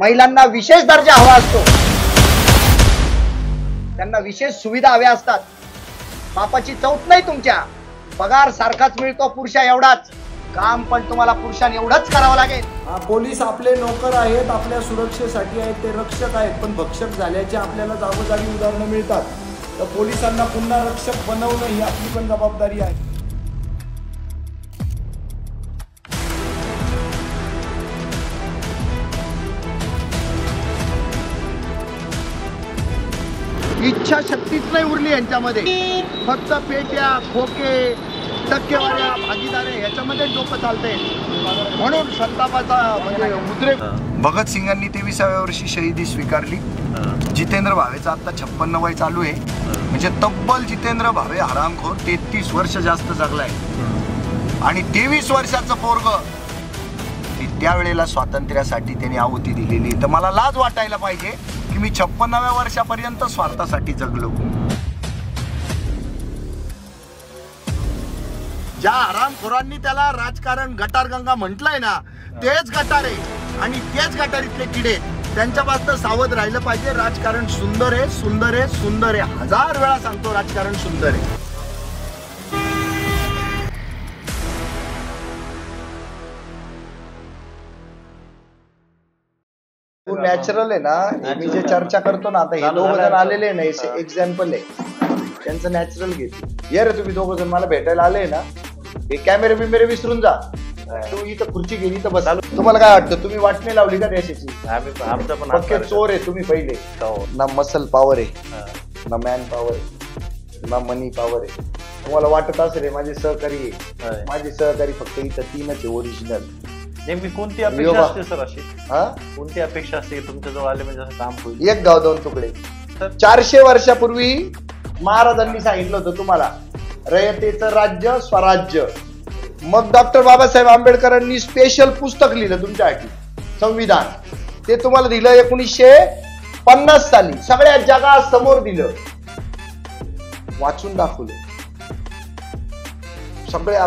महिलांना विशेष दर्जा हवा असतो, त्यांना विशेष सुविधा हव्या असतात. बापाची चौथ नाही तुमच्या, पगार सारखाच मिळतो पुरुषा एवढाच, काम पण तुम्हाला पुरुषांनी एवढंच करावं लागेल. पोलीस आपले नोकर आहेत, आपल्या सुरक्षेसाठी आहेत, ते रक्षक आहेत, पण भक्षक झाल्याचे आपल्याला जागोजागी उदाहरणं मिळतात. तर पोलिसांना पुन्हा रक्षक बनवणं ही आपली पण जबाबदारी आहे. इच्छाशक्तीच नाही उरली यांच्यामध्ये, फक्त पेट्या खोके टक्केवाऱ्या भागीदारे याच्यामध्ये डोकं चालते. म्हणून संतापाचा म्हणजे उद्रेक. भगतसिंगांनी 23व्या वर्षी शहीदी स्वीकारली. जितेंद्र भावेचा आता 56 वय चालू आहे. म्हणजे तब्बल जितेंद्र भावे हरामखोर 33 वर्ष जास्त जगलाय. आणि 23 वर्षाचं पोरग त्यावेळेला स्वातंत्र्यासाठी त्यांनी आहुती दिलेली. तर मला लाज वाटायला पाहिजे की मी 56व्या वर्षापर्यंत स्वार्थासाठी जगलो. ज्या हरामखोरांनी त्याला राजकारण गटारगंगा म्हटलंय ना, तेच गटार आहे आणि तेच गटारीतले किडे. त्यांच्यापासून सावध राहिलं पाहिजे. राजकारण सुंदर आहे, सुंदर आहे, सुंदर आहे. 1000 वेळा सांगतो, राजकारण सुंदर आहे. तू नॅचरल आहे ना. मी जे चर्चा करतो ना, आता हे दोघ जण आलेले ना, एक्झाम्पल आहे त्यांचं. नॅचरल घेते. ये रे तुम्ही दोघ जण मला भेटायला आले ना, हे कॅमेरे बिमेरे विसरून जा. तू इथं खुर्ची गेली तर बस. तुम्हाला काय वाटतं, तुम्ही वाटणी लावली का देशाची? पक्के चोर आहे तुम्ही पहिले. ना मसल पॉवर आहे, ना मॅन पॉवर आहे, ना मनी पॉवर आहे. तुम्हाला वाटत असेल माझे सहकारी आहे. माझे सहकारी फक्त इथं 3च आहे ओरिजिनल. नेमकी कोणती अपेक्षा असते सर? अशी कोणती अपेक्षा असते तुमच्या जवळ आले म्हणजे असं काम होईल? एक गाव 2 तुकडे. 400 वर्षापूर्वी महाराजांनी सांगितलं होतं तुम्हाला, रयतेचं राज्य स्वराज्य. मग डॉक्टर बाबासाहेब आंबेडकरांनी स्पेशल पुस्तक लिहिलं तुमच्यासाठी, संविधान. ते तुम्हाला दिलं 1950 साली. सगळ्या जगासमोर दिलं, वाचून दाखवलं, सगळ्या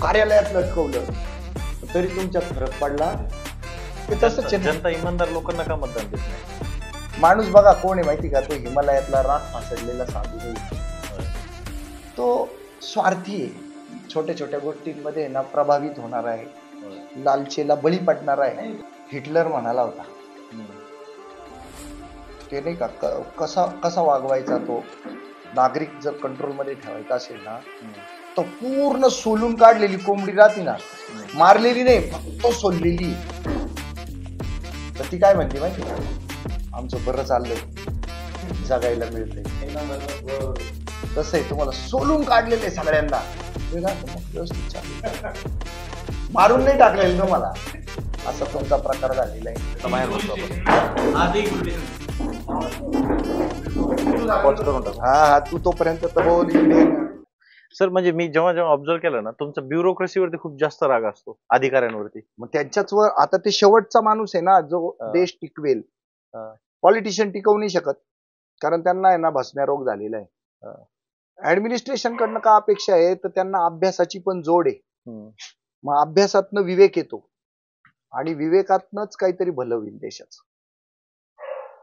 कार्यालयात लटकवलं. तरी तुमच्यात फरक पडला. ते तसंच. जनता इमानदार लोकांना का मतदान देत नाही? माणूस बघा कोण आहे माहिती का? तो हिमालयातला राख फासडलेला साधू नाही. तो स्वार्थी आहे. छोट्या छोट्या गोष्टींमध्ये ना प्रभावित होणार आहे, लालचेला बळी पडणार आहे. हिटलर म्हणाला होता ते नाही का, कसा वागवायचा तो. नागरिक जर कंट्रोलमध्ये ठेवायचा असेल ना, तो पूर्ण सोलून काढलेली कोंबडी राहते ना, मारलेली नाही, फक्त सोललेली. तर ती काय म्हणते माहिती का? आमचं बरं चाललंय, जगायला मिळतंय. तसं आहे, तुम्हाला सोलून काढलेले सगळ्यांना, व्यवस्थित चालू, मारून नाही टाकलेलं तुम्हाला. असा तुमचा प्रकार झालेला आहे. हा तू तोपर्यंत तर बोल. सर म्हणजे मी जेव्हा जेव्हा ऑब्झर्व केलं ना, तुमचा ब्युरोक्रेसीवरती खूप जास्त राग असतो, अधिकाऱ्यांवरती. मग त्यांच्याच वर आता ते शेवटचा माणूस आहे ना जो देश टिकवेल. पॉलिटिशियन टिकवू नाही शकत, कारण त्यांना आहे ना भस्म्या रोग झालेला आहे. ऍडमिनिस्ट्रेशन कडनं का अपेक्षा आहे, तर त्यांना अभ्यासाची पण जोड आहे. मग अभ्यासातनं विवेक येतो आणि विवेकातनच काहीतरी भलं होईल देशाचं,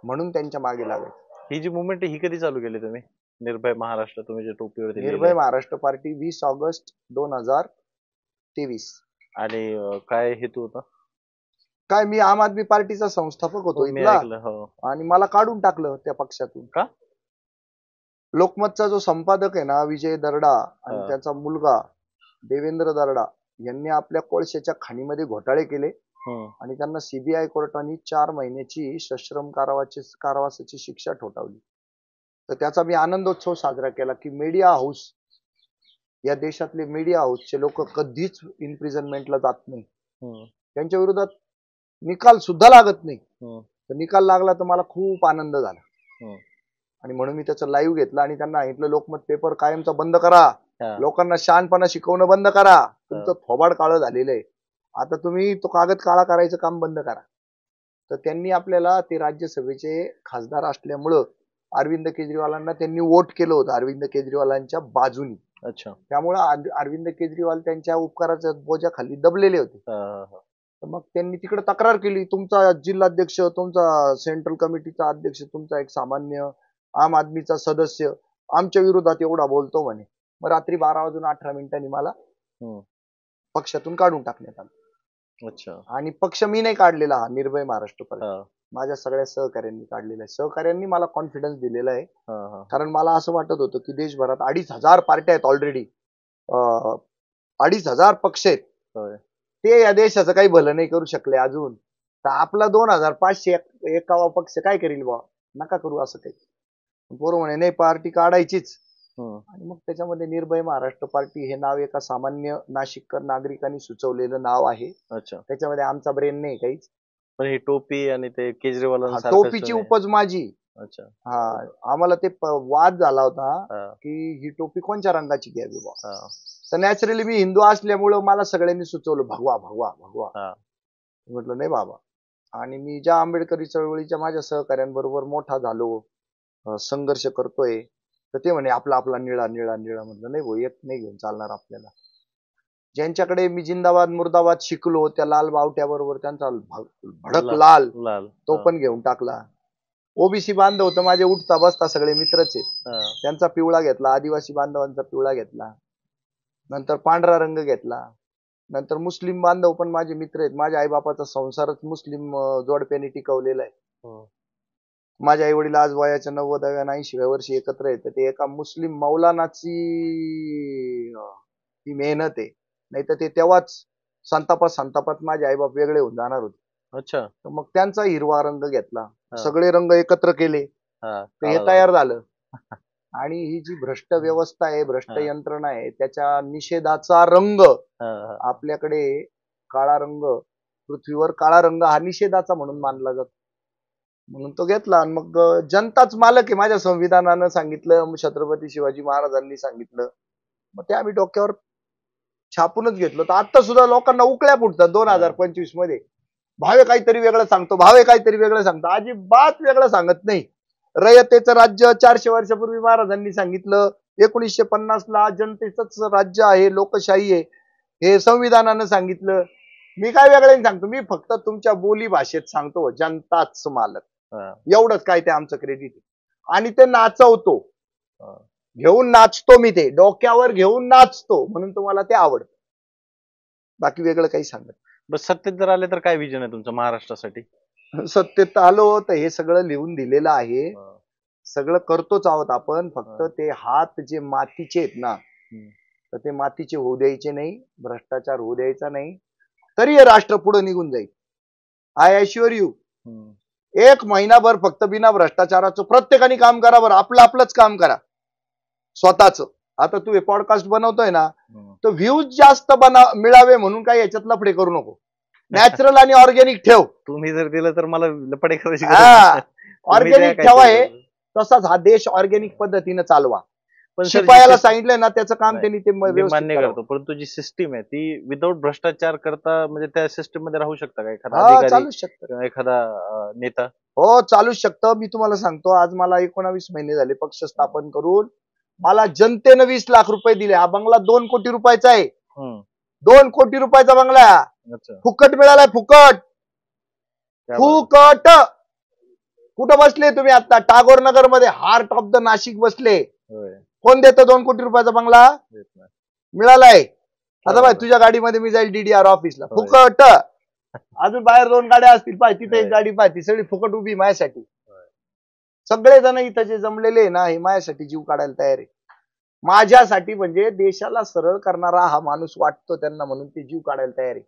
म्हणून त्यांच्या मागे लागायचं. ही जी मुवमेंट आहे ही कधी चालू केली तुम्ही? निर्भय महाराष्ट्र, तुम्ही जे टोपीवरती निर्भय महाराष्ट्र पार्टी 20 ऑगस्ट 2023. आणि काय हेतू होता? काय, मी आम आदमी पार्टीचा संस्थापक होतो इथला, आणि मला काढून टाकलं त्या पक्षातून. का? लोकमतचा जो संपादक आहे ना विजय दर्डा आणि त्याचा मुलगा देवेंद्र दर्डा यांनी आपल्या कोळशाच्या खाणीमध्ये घोटाळे केले आणि त्यांना सीबीआय कोर्टाने 4 महिन्याची सश्रम कारावासाची शिक्षा ठोठावली. तर त्याचा मी आनंदोत्सव साजरा केला की मीडिया हाऊस, या देशातले मीडिया हाऊसचे लोक कधीच इम्प्रिझनमेंटला जात नाही. त्यांच्या विरोधात निकाल सुद्धा लागत नाही. तर निकाल लागला तर मला खूप आनंद झाला. आणि म्हणून मी त्याचं लाईव्ह घेतलं आणि त्यांना सांगितलं, लोकमत पेपर कायमचा बंद करा, लोकांना शहाणपणा शिकवणं बंद करा, तुमचं थोबाड काळं झालेलं आहे, आता तुम्ही तो कागद काळा करायचं काम बंद करा. तर त्यांनी आपल्याला, ते राज्यसभेचे खासदार असल्यामुळं अरविंद केजरीवालांना त्यांनी वोट केलं होतं, अरविंद केजरीवालांच्या बाजूनी. त्यामुळे अरविंद केजरीवाल त्यांच्या उपकाराच्या बोजाखाली दबलेले होते. तर मग त्यांनी तिकडे तक्रार केली, तुमचा जिल्हाध्यक्ष, तुमचा सेंट्रल कमिटीचा अध्यक्ष, तुमचा एक सामान्य आम आदमीचा सदस्य आमच्या विरोधात एवढा बोलतो म्हणे. मग रात्री 12:18 मला पक्षातून काढून टाकण्यात आलं. अच्छा. आणि पक्ष मी नाही काढलेला, हा निर्भय महाराष्ट्र पार्टी हा. माझ्या सगळ्या सहकाऱ्यांनी काढलेला आहे. सहकाऱ्यांनी मला कॉन्फिडन्स दिलेला आहे, हा. कारण मला असं वाटत होतं की देशभरात 2,500 पार्ट्या आहेत ऑलरेडी, 2,500 पक्ष आहेत. होय. ते या देशाचं काही भलं नाही करू शकले अजून, तर आपला 2,500 पक्ष काय करील बा, नका करू असं काही. पोरं म्हणे नाही पार्टी काढायचीच. आणि मग त्याच्यामध्ये निर्भय महाराष्ट्र पार्टी हे नाव एका सामान्य नाशिककर नागरिकांनी सुचवलेलं नाव आहे. अच्छा. त्याच्यामध्ये आमचा ब्रेन नाही काहीच. पण ही टोपी आणि ते केजरीवाल टोपीची उपज माझी. अच्छा. हा, आम्हाला ते वाद झाला होता की ही टोपी कोणत्या रंगाची घ्यावी बा. तर नॅचरली मी हिंदू असल्यामुळं मला सगळ्यांनी सुचवलं भगवा भगवा भगवा. म्हटलं नाही बाबा. आणि मी ज्या आंबेडकरी चळवळीच्या माझ्या सहकाऱ्यांबरोबर मोठा झालो, संघर्ष करतोय, तर ते म्हणे आपला आपला निळा निळा निळा. म्हटलं नाही भाऊ, एक नाही घेऊन चालणार आपल्याला. ज्यांच्याकडे मी जिंदाबाद मुर्दाबाद शिकलो त्या लाल बावट्या बरोबर त्यांचा भडक लाल तो पण घेऊन टाकला. ओबीसी बांधव तर माझे उठता बसता सगळे मित्रच आहेत, त्यांचा पिवळा घेतला. आदिवासी बांधवांचा पिवळा घेतला, नंतर पांढरा रंग घेतला. नंतर मुस्लिम बांधव पण माझे मित्र आहेत. माझ्या आईबापाचा संसारच मुस्लिम जोडप्याने टिकवलेला आहे. माझ्या आई वडील आज वयाच्या 90व्या 80व्या वर्षी एकत्र येतात. ते एका मुस्लिम मौलानाची ती मेहनत आहे, नाही तर ते तेव्हाच संतापात माझे आईबाप वेगळे होऊन जाणार होते. अच्छा. तर मग त्यांचा हिरवा रंग घेतला, सगळे रंग एकत्र केले, तर हे तयार झालं. आणि ही जी भ्रष्ट व्यवस्था आहे, भ्रष्ट यंत्रणा आहे, त्याच्या निषेधाचा रंग आपल्याकडे काळा रंग, पृथ्वीवर काळा रंग हा निषेधाचा म्हणून मानला जातो. म्हणून तो घेतला. आणि मग जनताच मालक आहे. माझ्या संविधानानं सांगितलं, छत्रपती शिवाजी महाराजांनी सांगितलं, मग ते आम्ही डोक्यावर छापूनच घेतलं. तर आता सुद्धा लोकांना उकळ्या फुटतात 2025 मध्ये. भावे काहीतरी वेगळं सांगतो, भावे काहीतरी वेगळं सांगतो. अजिबात वेगळं सांगत नाही. रयतेचं राज्य 400 वर्षापूर्वी महाराजांनी सांगितलं. 1950 ला जनतेचंच राज्य आहे, लोकशाही आहे, हे संविधानानं सांगितलं. मी काय वेगळं सांगतो, मी फक्त तुमच्या बोली भाषेत सांगतो, जनताच मालक, एवढंच काय ते आमचं क्रेडिट आहे. आणि ते नाचवतो, घेऊन नाचतो मी, ते डोक्यावर घेऊन नाचतो, म्हणून तुम्हाला ते आवडतं. बाकी वेगळं काही सांगत. बस सत्तेत जर आले तर काय विजन आहे तुमचं महाराष्ट्रासाठी? सत्तेत आलो तर हे सगळं लिहून दिलेलं आहे, सगळं करतोच आहोत आपण. फक्त ते हात जे मातीचे आहेत ना, तर ते मातीचे होऊ द्यायचे नाही, भ्रष्टाचार होऊ द्यायचा नाही, तरी हे राष्ट्र पुढे निघून जाईल. I ॲश्युअर you. 1 महिनाभर फक्त बिना भ्रष्टाचाराचं प्रत्येकाने काम करा बरं, आपलंच काम करा स्वतःच. आता तू हे पॉडकास्ट बनवतोय ना, तर व्ह्यूज जास्त मिळावे म्हणून काही याच्यात लफडे करू नको. नॅचरल आणि ऑर्गॅनिक ठेव. तुम्ही जर दिलं तर मला लफडे करायची ऑर्गॅनिक ठेवा. हे तसाच हा देश ऑर्गॅनिक पद्धतीने चालवा. पण शिपायाला सांगितलंय ना, त्याचं काम त्यांनी ते मान्य करतो. परंतु जी सिस्टीम आहे ती विदाऊट भ्रष्टाचार करता, म्हणजे त्या सिस्टीम मध्ये राहू शकता का एखादा अधिकारी, चालूच शकतं, एखादा नेता? हो, चालूच शकतं. मी तुम्हाला सांगतो, आज मला 19 महिने झाले पक्ष स्थापन करून. मला जनतेनं 20 लाख रुपये दिले. हा बंगला 2 कोटी रुपयाचा आहे. 2 कोटी रुपयाचा बंगला. फुकट मिळालाय, फुकट. फुकट. कुठं बसले तुम्ही आता? टागोर नगर मध्ये, हार्ट ऑफ द नाशिक बसले. कोण देतं 2 कोटी रुपयाचा बंगला? मिळालाय. आता बाय तुझ्या गाडीमध्ये मी जाईल DDR ऑफिसला, फुकट. अजून बाहेर 2 गाड्या असतील, पाय तिथे एक गाडी, पाय ती सगळी फुकट उभी माझ्यासाठी. सगळे जण इथं जे जमलेले ना, हे माझ्यासाठी जीव काढायला तयार आहे. माझ्यासाठी, म्हणजे देशाला सरळ करणारा हा माणूस वाटतो त्यांना, म्हणून ते जीव काढायला तयार आहे.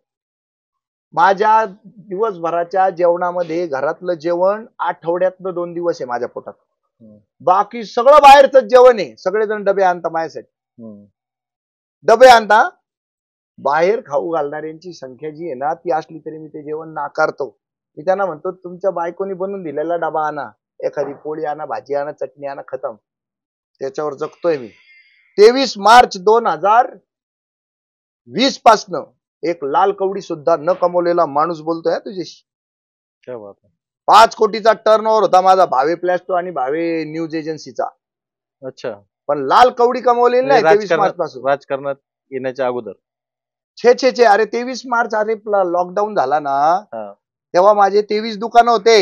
माझ्या दिवसभराच्या जेवणामध्ये घरातलं जेवण आठवड्यातनं 2 दिवस आहे माझ्या पोटात. बाकी सगळं बाहेरच जेवण आहे. सगळेजण डबे आणता माझ्यासाठी, डबे आणता. बाहेर खाऊ घालणाऱ्यांची संख्या जी आहे ना, ती असली तरी मी ते जेवण नाकारतो. मी त्यांना म्हणतो, तुमच्या बायकोनी बनवून दिलेला डबा आणा, एखादी पोळी आणा, भाजी आणा, चटणी आणा, खतम. त्याच्यावर जगतोय मी. 23 मार्च 2020 पासनं एक लाल कवडी सुद्धा न कमवलेला माणूस बोलतोय तुझ्याशी. 5 कोटीचा टर्नओव्हर होता माझा भावे प्लॅस्टो आणि भावे न्यूज एजन्सीचा. अच्छा. पण लाल कवडी कमवलेली नाही 23 मार्च पासून. राजकारणात येण्याच्या अगोदर छे अरे 23 मार्च अरे लॉकडाऊन झाला ना, हा. तेव्हा माझे 23 दुकान होते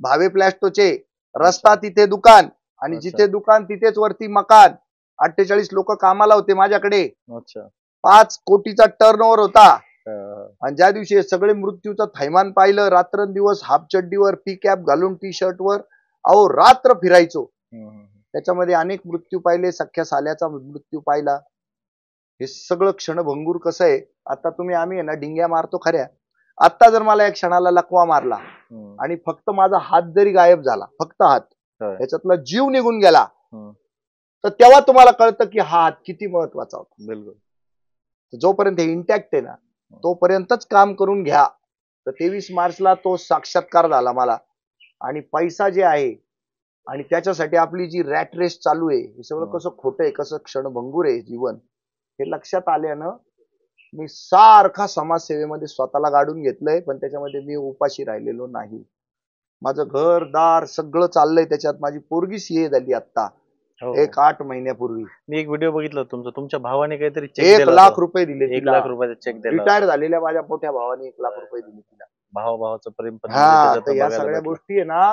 भावे प्लॅस्टोचे. रस्ता तिथे दुकान आणि अच्छा. जिथे दुकान तिथेच वरती मकान. 48 लोक कामाला होते माझ्याकडे. अच्छा. 5 कोटीचा टर्नओव्हर होता. हा. आणि ज्या दिवशी सगळे मृत्यूचं थैमान पाहिलं, रात्रंदिवस हाफ चड्डीवर पी कॅप घालून टी शर्टवर अहो रात्र फिरायचो. त्याच्यामध्ये अनेक मृत्यू पाहिले, सख्या साल्याचा मृत्यू पाहिला. हे सगळं क्षणभंगूर कसं आहे. आता आम्ही आहे ना डिंग्या मारतो खऱ्या. आता जर मला एक क्षणाला लकवा मारला आणि फक्त माझा हात जरी गायब झाला, फक्त हात, त्याच्यातला जीव निघून गेला, तर तेव्हा तुम्हाला कळतं की हा हात किती महत्वाचा होता. बिलकुल. जोपर्यंत इंटॅक्ट आहे ना तोपर्यंतच काम करून घ्या. तर 23 मार्चला तो साक्षात्कार झाला मला. आणि पैसा जे आहे आणि त्याच्यासाठी आपली जी रॅट रेस चालू आहे, हे सगळं कसं खोटं आहे, कसं क्षणभंगूर आहे जीवन, हे लक्षात आल्यानं मी सारखा समाजसेवेमध्ये स्वतःला गाडून घेतलंय. पण त्याच्यामध्ये मी उपाशी राहिलेलो नाही. माझं घरदार सगळं चाललंय त्याच्यात. माझी पोरगी सीए झाली आता 8 महिन्यापूर्वी. मी एक व्हिडिओ बघितला तुमचा, तुमच्या भावाने काहीतरी 1 लाख रुपये दिले. 1 लाख रुपयाचा चेक दिला. रिटायर झालेल्या माझ्या मोठ्या भावाने 1 लाख रुपये दिले तिला. भावाचं प्रेम पण तर या सगळ्या गोष्टी आहे ना,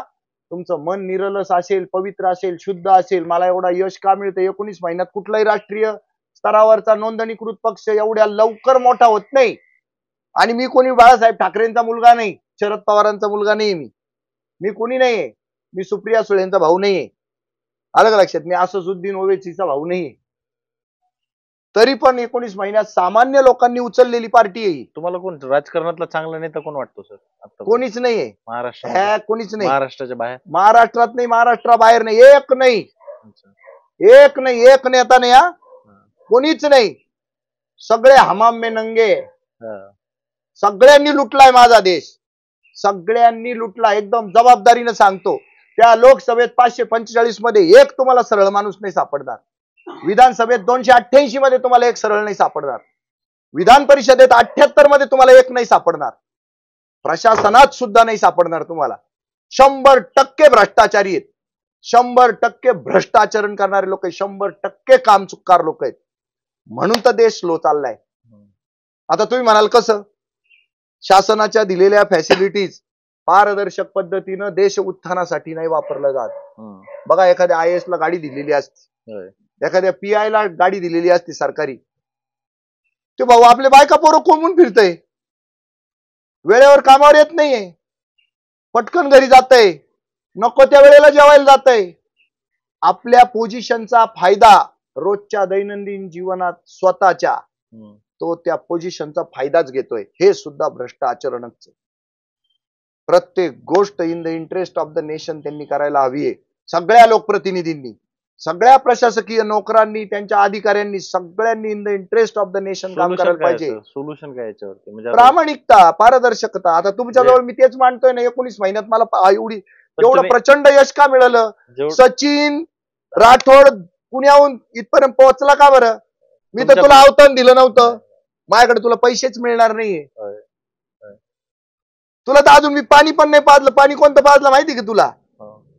तुमचं मन निरलस असेल, पवित्र असेल, शुद्ध असेल. मला एवढा यश का मिळतं? 19 महिन्यात कुठलाही राष्ट्रीय स्तरावरचा नोंदणीकृत पक्ष एवढ्या लवकर मोठा होत नाही. आणि मी कोणी बाळासाहेब ठाकरेंचा मुलगा नाही, शरद पवारांचा मुलगा नाही. मी कोणी नाहीये. मी सुप्रिया सुळेंचा भाऊ नाहीये. आलं का लक्षात? मी असदुद्दीन ओवैसीचा भाऊ नाहीये. तरी पण 19 महिन्यात सामान्य लोकांनी उचललेली पार्टी आहे. तुम्हाला कोण राजकारणातला चांगला नेता कोण वाटतो सर? कोणीच नाहीये महाराष्ट्रात. कोणीच नाही. महाराष्ट्राच्या बाहेर? महाराष्ट्रात नाही, महाराष्ट्राबाहेर नाही. एक नाही, एक नेता नाही. कोणीच नाही. सगळे हमाम में नंगे. सगळ्यांनी लुटलाय माझा देश. सगळ्यांनी लुटला. एकदम जबाबदारीनं सांगतो. त्या लोकसभेत 545 मध्ये एक तुम्हाला सरळ माणूस नाही सापडणार. विधानसभेत 288 मध्ये तुम्हाला एक सरळ नाही सापडणार. विधान परिषदेत 78 मध्ये तुम्हाला एक नाही सापडणार. प्रशासनात सुद्धा नाही सापडणार तुम्हाला. 100% भ्रष्टाचारी आहेत. 100% भ्रष्टाचरण करणारे लोक आहेत. 100% कामचुक्कार लोक आहेत. म्हणून तर देश स्लो चाललाय. आता तुम्ही म्हणाल कसं? शासनाच्या दिलेल्या फॅसिलिटीज पारदर्शक पद्धतीनं देश उत्थानासाठी नाही वापरलं जात. बघा, एखाद्या IAS ला गाडी दिलेली असते, एखाद्या PI ला गाडी दिलेली असते सरकारी, ते भाऊ आपले बायका पोरं कोंबून फिरतय, वेळेवर कामावर येत नाहीये, पटकन घरी जातय, नको त्या वेळेला जेवायला जातय. आपल्या पोझिशनचा फायदा रोजच्या दैनंदिन जीवनात स्वतःच्या तो त्या पोझिशनचा फायदाच घेतोय. हे सुद्धा भ्रष्ट आचरणच. प्रत्येक गोष्ट in the interest of the nation त्यांनी करायला हवी आहे. सगळ्या लोकप्रतिनिधींनी, सगळ्या प्रशासकीय नोकरांनी, त्यांच्या अधिकाऱ्यांनी, सगळ्यांनी in the interest of the nation काम करायला पाहिजे. सोल्युशन काय याच्यावरती? म्हणजे प्रामाणिकता, पारदर्शकता. आता तुमच्याजवळ मी तेच मांडतोय ना, 19 महिन्यात मला एवढं प्रचंड यश का मिळालं? सचिन राठोड पुण्याहून इथपर्यंत पोहोचला का बरं? मी तर तुला आव्हान दिलं नव्हतं. माझ्याकडे तुला पैसेच मिळणार नाहीये. तुला तर अजून मी पाणी पण नाही पाजलं. पाणी कोणतं पाजलं माहिती का तुला?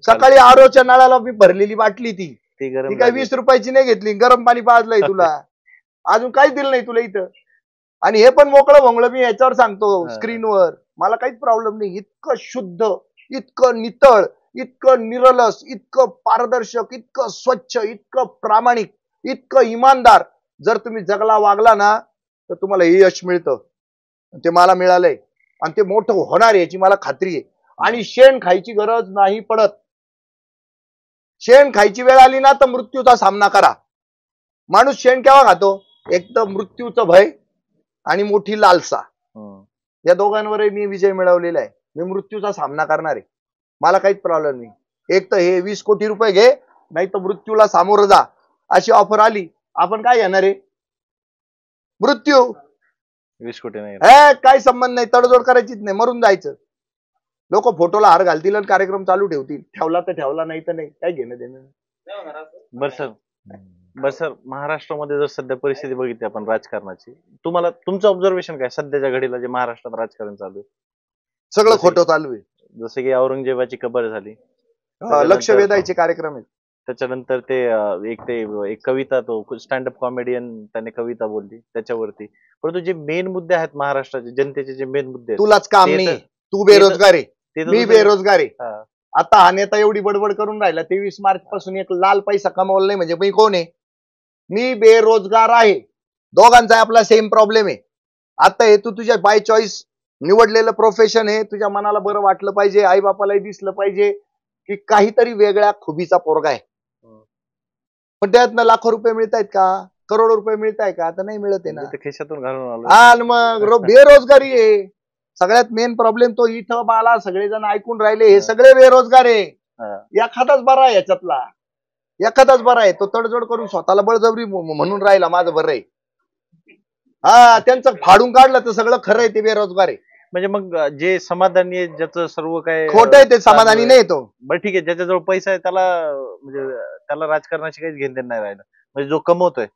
सकाळी आरोच्या नळाला मी भरलेली बाटली ती काय 20 रुपयाची नाही घेतली. गरम पाणी पाजलंय तुला. अजून काहीच दिलं नाही तुला इथं. आणि हे पण मोकळं भोंगळं मी याच्यावर सांगतो स्क्रीनवर. मला काहीच प्रॉब्लेम नाही. इतकं शुद्ध, इतकं नितळ, इतकं निरलस, इतकं पारदर्शक, इतकं स्वच्छ, इतकं प्रामाणिक, इतकं इमानदार जर तुम्ही जगला वागला ना, तर तुम्हाला हे यश मिळतं. ते मला मिळालंय आणि ते मोठं होणार आहे याची मला खात्री आहे. आणि शेण खायची गरज नाही पडत. शेण खायची वेळ आली ना तर मृत्यूचा सामना करा. माणूस शेण केव्हा खातो? एक तर मृत्यूचं भय आणि मोठी लालसा. या दोघांवरही मी विजय मिळवलेला आहे. मी मृत्यूचा सामना करणार आहे. मला काहीच प्रॉब्लेम नाही. एक तर हे 20 कोटी रुपये घे, नाही तर मृत्यूला सामोरं जा. अशी ऑफर आली, आपण काय घेणार आहे? मृत्यू. 20 कोटी नाही, काही संबंध नाही. तडजोड करायचीच नाही, मरून जायचं. लोक फोटोला हार घालतील आणि कार्यक्रम चालू ठेवतील. ठेवला तर ठेवला, नाही तर नाही. काय घेणं देणं. बरं सर, महाराष्ट्रामध्ये जर सध्या परिस्थिती बघितली आपण राजकारणाची, तुम्हाला तुमचं ऑब्झर्वेशन काय सध्याच्या घडीला जे महाराष्ट्रात राजकारण चालू आहे? सगळं खोटं चालू आहे. जसं की औरंगजेबाची कबर झाली, लक्ष वेधायचे कार्यक्रम आहेत. त्याच्यानंतर ते एक कविता, तो स्टँडअप कॉमेडियन त्याने कविता बोलली त्याच्यावरती. परंतु जे मेन मुद्दे आहेत महाराष्ट्राचे जनतेचे, जे मेन मुद्दे आहेत, तुलाच काम ते नाही, तर- तू बेरोजगार आहे, ते तर मी दुसरं- बेरोजगार आहे. हा. आता हा नेता एवढी बडबड करून राहिला 23 मार्च पासून एक लाल पैसा कमावला नाही म्हणजे मी कोण आहे? मी बेरोजगार आहे. दोघांचा आपला सेम प्रॉब्लेम आहे. आता हे तू तुझ्या बाय चॉईस निवडलेलं प्रोफेशन आहे, तुझ्या मनाला बरं वाटलं पाहिजे, आई बापालाही दिसलं पाहिजे की काहीतरी वेगळ्या खुबीचा पोरगा आहे. पण त्यातनं लाखो रुपये मिळतायत का? करोडो रुपये मिळताय का? आता नाही मिळत आहे ना. ते खिशातून घालून आलो. आणि मग बेरोजगारी आहे. सगळ्यात मेन प्रॉब्लेम तो इथं मला सगळेजण ऐकून राहिले, हे सगळे बेरोजगार आहे. एखादाच बरा आहे याच्यातला, एखादाच बरा आहे. तो तडजोड करून स्वतःला बळजबरी म्हणून राहिला माझं बरं आहे. हा, त्यांचं फाडून काढलं तर सगळं खरं आहे, ते बेरोजगार आहे. म्हणजे मग जे समाधानी आहे, ज्याचं सर्व काय खोटं आहे ते समाधानी नाही तो. बरं ठीक आहे, ज्याच्याजवळ पैसा आहे त्याला म्हणजे त्याला राजकारणाशी काहीच घेणं देणं नाही राहिलं. म्हणजे जो कमवतोय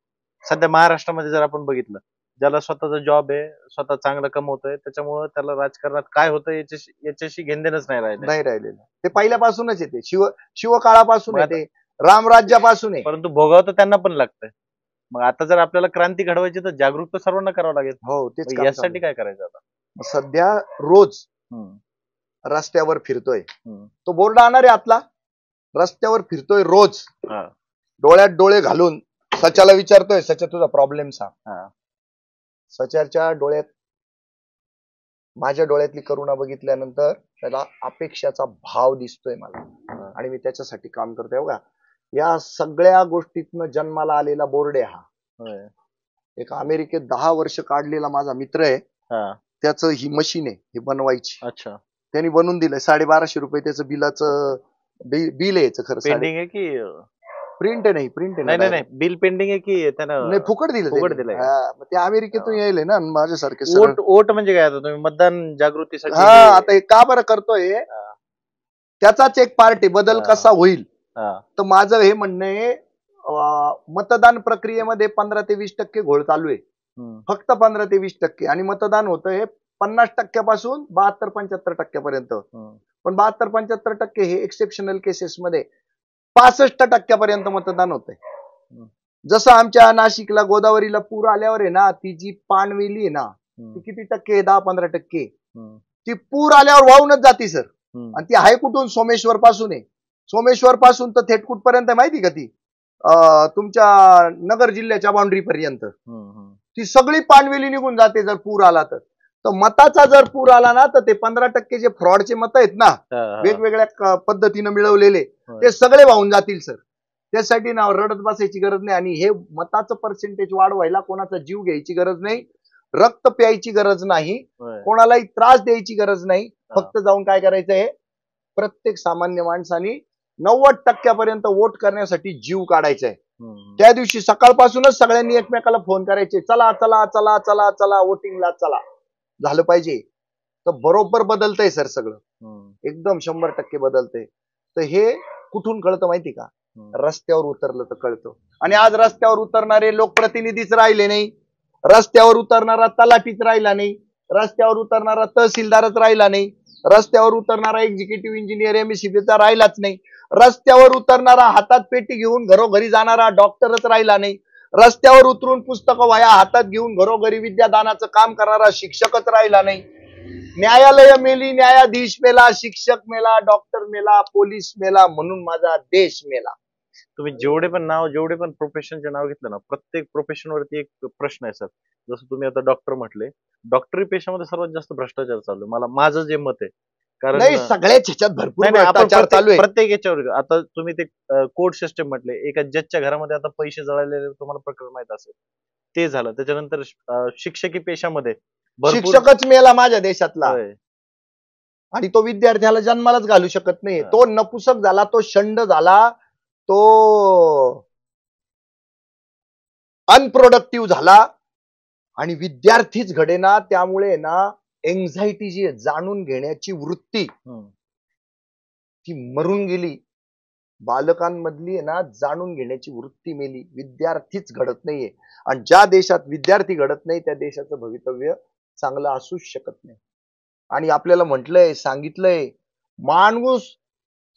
सध्या महाराष्ट्रामध्ये जर आपण बघितलं, ज्याला स्वतःचा जॉब आहे, स्वतः चांगलं कमवतोय, त्याच्यामुळे त्याला राजकारणात काय होतं याच्याशी घेणं देणंच नाही राहिलं. नाही राहिलेलं ते पहिल्यापासूनच येते, शिवकाळापासून मग येते, रामराज्यापासून आहे. परंतु भोगावं तर त्यांना पण लागतंय. मग आता जर आपल्याला क्रांती घडवायची तर जागरूक तर सर्वांना करावं लागेल. हो, तेच मग काम यासाठी चालू काय करायचं आता? आहे. सध्या रोज रस्त्यावर फिरतोय, तो बोर्ड आणणार आहे आतला, रस्त्यावर फिरतोय रोज, डोळ्यात डोळे घालून सच्याला विचारतोय, सच्या तुझा प्रॉब्लेम सांग. सच्याच्या डोळ्यात माझ्या डोळ्यातली करुणा बघितल्यानंतर त्याला अपेक्षाचा भाव दिसतोय मला, आणि मी त्याच्यासाठी काम करतोय. बघा, या सगळ्या गोष्टीतनं जन्माला आलेला बोर्ड आहे हा. एक अमेरिकेत 10 वर्ष काढलेला माझा मित्र आहे, त्याचं ही मशीन आहे हे बनवायची. अच्छा, त्यांनी बनवून दिलंय. 1250 रुपये त्याचं बिलाचं बिल आहे याचं. खरं पेंडिंग आहे की प्रिंट नाही नाही बिल पेंडिंग आहे की त्यानं नाही, फुकट फुकट दिलं. दिलंय. ते अमेरिकेतून यायले ना माझ्यासारखे. वोट म्हणजे काय, आता तुम्ही मतदान जागृतीसाठी? हा, आता हे का बरं करतोय, त्याचाच एक पार्ट आहे बदल कसा होईल. तर माझं हे म्हणणं आहे, मतदान प्रक्रियेमध्ये 15 ते 20% घोळ चालू आहे, फक्त 15 ते 20%. आणि मतदान होतं हे 50% 72-75% पर्यंत. पण 72-75% हे एक्सेप्शनल केसेस मध्ये 65% पर्यंत मतदान होतंय. जसं आमच्या नाशिकला गोदावरीला पूर आल्यावर आहे ना, ती जी पाणवेली आहे ना, ती किती टक्के? 10-15%. ती पूर आल्यावर वाहूनच जाती सर. आणि ती आहे कुठून? सोमेश्वर पासून आहे. सोमेश्वर पासून तर थेट कुठपर्यंत माहिती का? ती तुमच्या नगर जिल्ह्याच्या बाउंड्री पर्यंत ती सगळी पाणवेली निघून जाते जर पूर आला तर. मताचा जर पूर आला ना, तर ते 15% जे फ्रॉडचे मत आहेत ना, वेगवेगळ्या पद्धतीनं मिळवलेले, ते सगळे वाहून जातील सर. त्यासाठी ना रडत बसायची गरज नाही. आणि हे मताचं पर्सेंटेज वाढवायला कोणाचा जीव घ्यायची गरज नाही, रक्त प्यायची गरज नाही, कोणालाही त्रास द्यायची गरज नाही. फक्त जाऊन काय करायचं आहे, प्रत्येक सामान्य माणसाने 90% वोट करण्यासाठी जीव काढायचा आहे. त्या दिवशी सकाळपासूनच सगळ्यांनी एकमेकाला फोन करायचे, चला चला चला चला चला वोटिंगला चला. झालं पाहिजे. तर बरोबर बदलतंय सर सगळं, एकदम 100% बदलतंय. तर हे कुठून कळतं माहिती का? रस्त्यावर उतरलं तर कळतं. आणि आज रस्त्यावर उतरणारे लोकप्रतिनिधीच राहिले नाही, रस्त्यावर उतरणारा तलाठीच राहिला नाही, रस्त्यावर उतरणारा तहसीलदारच राहिला नाही, रस्त्यावर उतरणारा एक्झिक्युटिव्ह इंजिनियर एमएससीबीचा राहिलाच नाही, रस्त्यावर उतरणारा हातात पेटी घेऊन घरोघरी जाणारा डॉक्टरच राहिला नाही, रस्त्यावर उतरून पुस्तकं वह्या हातात घेऊन घरोघरी विद्यादानाचं काम करणारा शिक्षकच राहिला नाही. न्यायालय मेली, न्यायाधीश मेला, शिक्षक मेला, डॉक्टर मेला, पोलीस मेला, म्हणून माझा देश मेला. तुम्ही जेवढे पण प्रोफेशनचे नाव घेतलं ना, प्रत्येक प्रोफेशन वरती एक प्रश्न आहे सर. जसं तुम्ही आता डॉक्टर म्हटले, डॉक्टरी पेशामध्ये सर्वात जास्त भ्रष्टाचार चालू आहे. माझं जे मत आहे, कारण नाही सगळ्याच ह्याच्यात भरपूर भ्रष्टाचार चालू आहे. प्रत्येक याच्यावर. आता तुम्ही ते कोर्ट सिस्टम म्हटले, एका जजच्या घरामध्ये आता पैसे जळालेले तुम्हाला प्रकरण माहित असेल, ते झालं. त्याच्यानंतर शिक्षकी पेशामध्ये शिक्षकच मेला माझ्या देशातला. आणि तो विद्यार्थ्याला जन्मालाच घालू शकत नाही. तो नपुसक झाला, तो शंड झाला, तो अनप्रोडक्टिव्ह झाला. आणि विद्यार्थीच घडेना. त्यामुळे ना एन्झायटी जी आहे, जाणून घेण्याची वृत्ती, ती मरून गेली. बालकांमधली आहे ना जाणून घेण्याची वृत्ती मेली. विद्यार्थीच घडत नाहीये. आणि ज्या देशात विद्यार्थी घडत नाही त्या देशाचं भवितव्य चांगलं असूच शकत नाही. आणि आपल्याला म्हटलंय, सांगितलंय, माणूस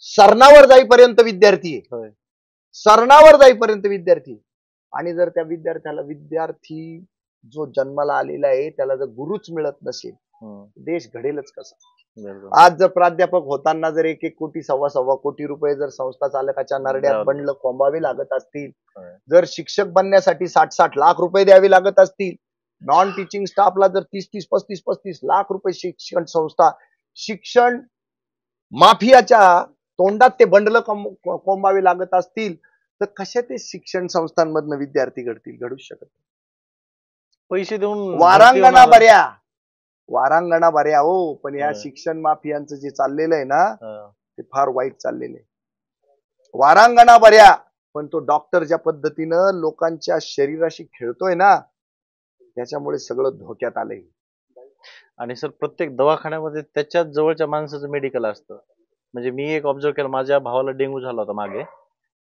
सरणावर जाईपर्यंत विद्यार्थी आहे, सरणावर जाईपर्यंत विद्यार्थी, आणि जर त्या विद्यार्थी जो जन्माला आलेला आहे त्याला जर गुरुच मिळत नसेल, देश घडेलच कसा? आज जर प्राध्यापक होताना जर 1-1 कोटी 1.25 कोटी रुपये जर संस्था चालकाच्या नरड्यात बंडल कोंबावे लागत असतील, जर शिक्षक बनण्यासाठी 60-60 लाख रुपये द्यावे लागत असतील, नॉन टीचिंग स्टाफला जर 30-30 35-35 लाख रुपये शिक्षण माफियाच्या तोंडात ते बंडल कोंबावे लागत असतील, तर कशा ते शिक्षण संस्थांमधनं विद्यार्थी घडूच शकत? पैसे देऊन वारांगणा बऱ्या हो, पण या शिक्षण माफियांचं जे चाललेलं आहे ना ते फार वाईट चाललेलं आहे. वारांगणा बऱ्या, पण तो डॉक्टर ज्या पद्धतीनं लोकांच्या शरीराशी खेळतोय ना, त्याच्यामुळे सगळं धोक्यात आलंय. आणि सर प्रत्येक दवाखान्यामध्ये त्याच्याच जवळच्या माणसाचं मेडिकल असतं. म्हणजे मी एक ऑब्झर्व केलं, माझ्या भावाला डेंग्यू झाला होता मागे,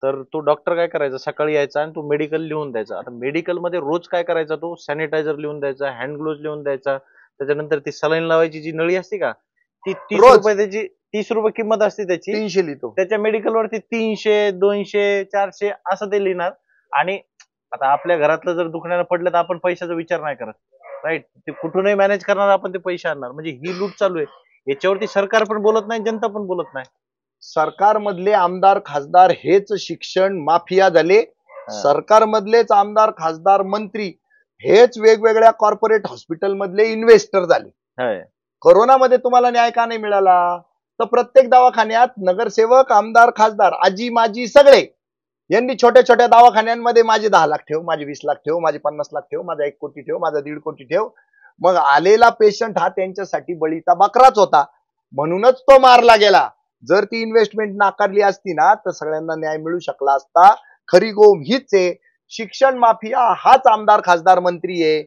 तर तो डॉक्टर काय करायचा, सकाळी यायचा आणि तो मेडिकल लिहून द्यायचा. आता मेडिकल मध्ये रोज काय करायचा, तो सॅनिटायझर लिहून द्यायचा, हँड ग्लोव्ह लिहून द्यायचा, त्याच्यानंतर ती सलाईन लावायची जी नळी असते का, ती 30 रुपये, त्याची 30 रुपये किंमत असते त्याची, 300 लिहितो. त्याच्या मेडिकल वरती 300, 200, 400 असं ते लिहिणार. आणि आता आपल्या घरातलं जर दुखण्याला पडलं तर आपण पैशाचा विचार नाही करत, राईट? ते कुठूनही मॅनेज करणार, आपण ते पैसे आणणार. म्हणजे ही लूट चालू आहे. याच्यावरती सरकार पण बोलत नाही, जनता पण बोलत नाही. सरकारमधले आमदार खासदार हेच शिक्षण माफिया झाले. सरकारमधलेच आमदार खासदार मंत्री हेच वेगवेगळ्या कॉर्पोरेट हॉस्पिटल मधले इन्व्हेस्टर झाले. कोरोनामध्ये तुम्हाला न्याय का नाही मिळाला? तर प्रत्येक दवाखान्यात नगरसेवक, आमदार, खासदार, आजी माजी सगळे यांनी छोट्या छोट्या दवाखान्यांमध्ये माझे 10 लाख ठेव, माझे 20 लाख ठेव, माझे 50 लाख ठेव, माझा 1 कोटी ठेव, माझा 1.5 कोटी ठेव. मग आलेला पेशंट हा त्यांच्यासाठी बळीचा बकराच होता, म्हणूनच तो मारला गेला. जर ती इन्व्हेस्टमेंट नाकारली असती ना तर सगळ्यांना न्याय मिळू शकला असता. खरी गोम हीच आहे. शिक्षण माफिया हाच आमदार खासदार मंत्री आहे.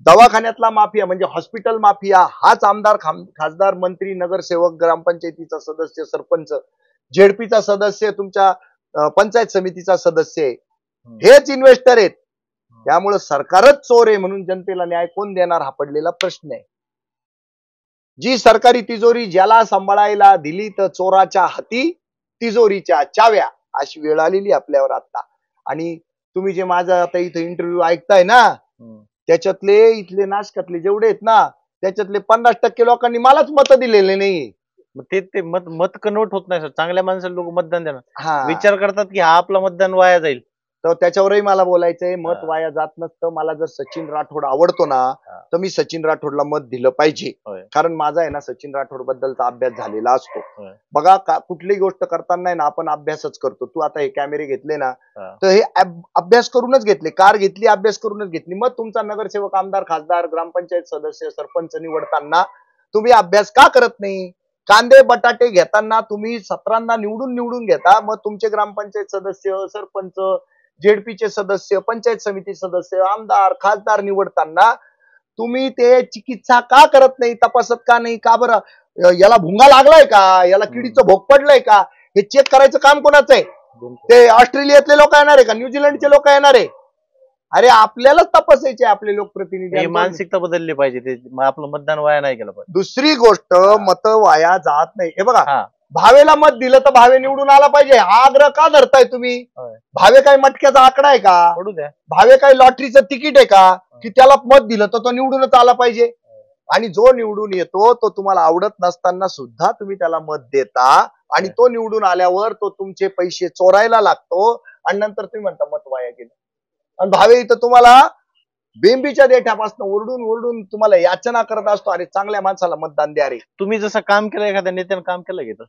दवाखान्यातला माफिया म्हणजे हॉस्पिटल माफिया हाच आमदार खासदार मंत्री, नगरसेवक, ग्रामपंचायतीचा सदस्य, सरपंच, झेडपीचा सदस्य, तुमच्या पंचायत समितीचा सदस्य, हेच इन्व्हेस्टर आहेत. त्यामुळे सरकारच चोर आहे म्हणून जनतेला न्याय कोण देणार हा पडलेला प्रश्न आहे. जी सरकारी तिजोरी ज्याला सांभाळायला दिली तर चोराच्या हाती तिजोरीच्या चाव्या, अशी वेळ आलेली आपल्यावर आता. आणि तुम्ही जे माझा आता इथे इंटरव्ह्यू ऐकताय ना, त्याच्यातले इथले नाशकातले जेवढे आहेत ना, त्याच्यातले 50% लोकांनी मलाच मत दिलेले नाही. ते मत कन्वर्ट होत नाही सर. चांगल्या माणसाला लोक मतदान देणार, विचार करतात की हा आपला मतदान वाया जाईल. तर त्याच्यावरही मला बोलायचंय, मत वाया जात नसतं. मला जर सचिन राठोड आवडतो ना तर मी सचिन राठोडला मत दिलं पाहिजे, कारण माझा आहे ना सचिन राठोड बद्दलचा अभ्यास झालेला असतो. बघा, कुठलीही गोष्ट करताना ना आपण अभ्यासच करतो. तू आता हे कॅमेरे घेतले ना तर हे अभ्यास करूनच घेतले, कार घेतली अभ्यास करूनच घेतली. मग तुमचा नगरसेवक, आमदार, खासदार, ग्रामपंचायत सदस्य, सरपंच निवडताना तुम्ही अभ्यास का करत नाही? कांदे बटाटे घेताना तुम्ही 17 निवडून घेता, मग तुमचे ग्रामपंचायत सदस्य, सरपंच, झेडपीचे सदस्य, पंचायत समिती सदस्य, आमदार, खासदार निवडताना तुम्ही ते चिकित्सा का करत नाही, तपासत का नाही? का बरं? याला भुंगा लागलाय का, याला किडीचं भोग पडलंय का, हे चेक करायचं काम कोणाचं आहे? ते ऑस्ट्रेलियातले लोक येणार आहे का, न्यूझीलंडचे लोक येणार आहे? अरे आपल्यालाच तपासायचे आपले लोकप्रतिनिधी. मानसिकता बदलली पाहिजे, ते आपलं मतदान वाया नाही केलं पाहिजे. दुसरी गोष्ट, मत वाया जात नाही. हे बघा, भावेला मत दिलं तर भावे निवडून आला पाहिजे, हा आग्रह का धरताय तुम्ही? भावे काय मटक्याचा आकडा आहे का? भावे काय लॉटरीचं तिकीट आहे का की त्याला मत दिलं तर तो निवडूनच आला पाहिजे? आणि जो निवडून येतो तो तुम्हाला आवडत नसताना सुद्धा तुम्ही त्याला मत देता, आणि तो निवडून आल्यावर तो तुमचे पैसे चोरायला लागतो, आणि नंतर तुम्ही म्हणता मत वाया गेलं. आणि भावे इथं तुम्हाला बेंबीच्या देठापासून ओरडून तुम्हाला याचना करत असतो, अरे चांगल्या माणसाला मतदान द्या रे. तुम्ही जसं काम केलं, एखाद्या नेत्यानं काम केलं घेतं,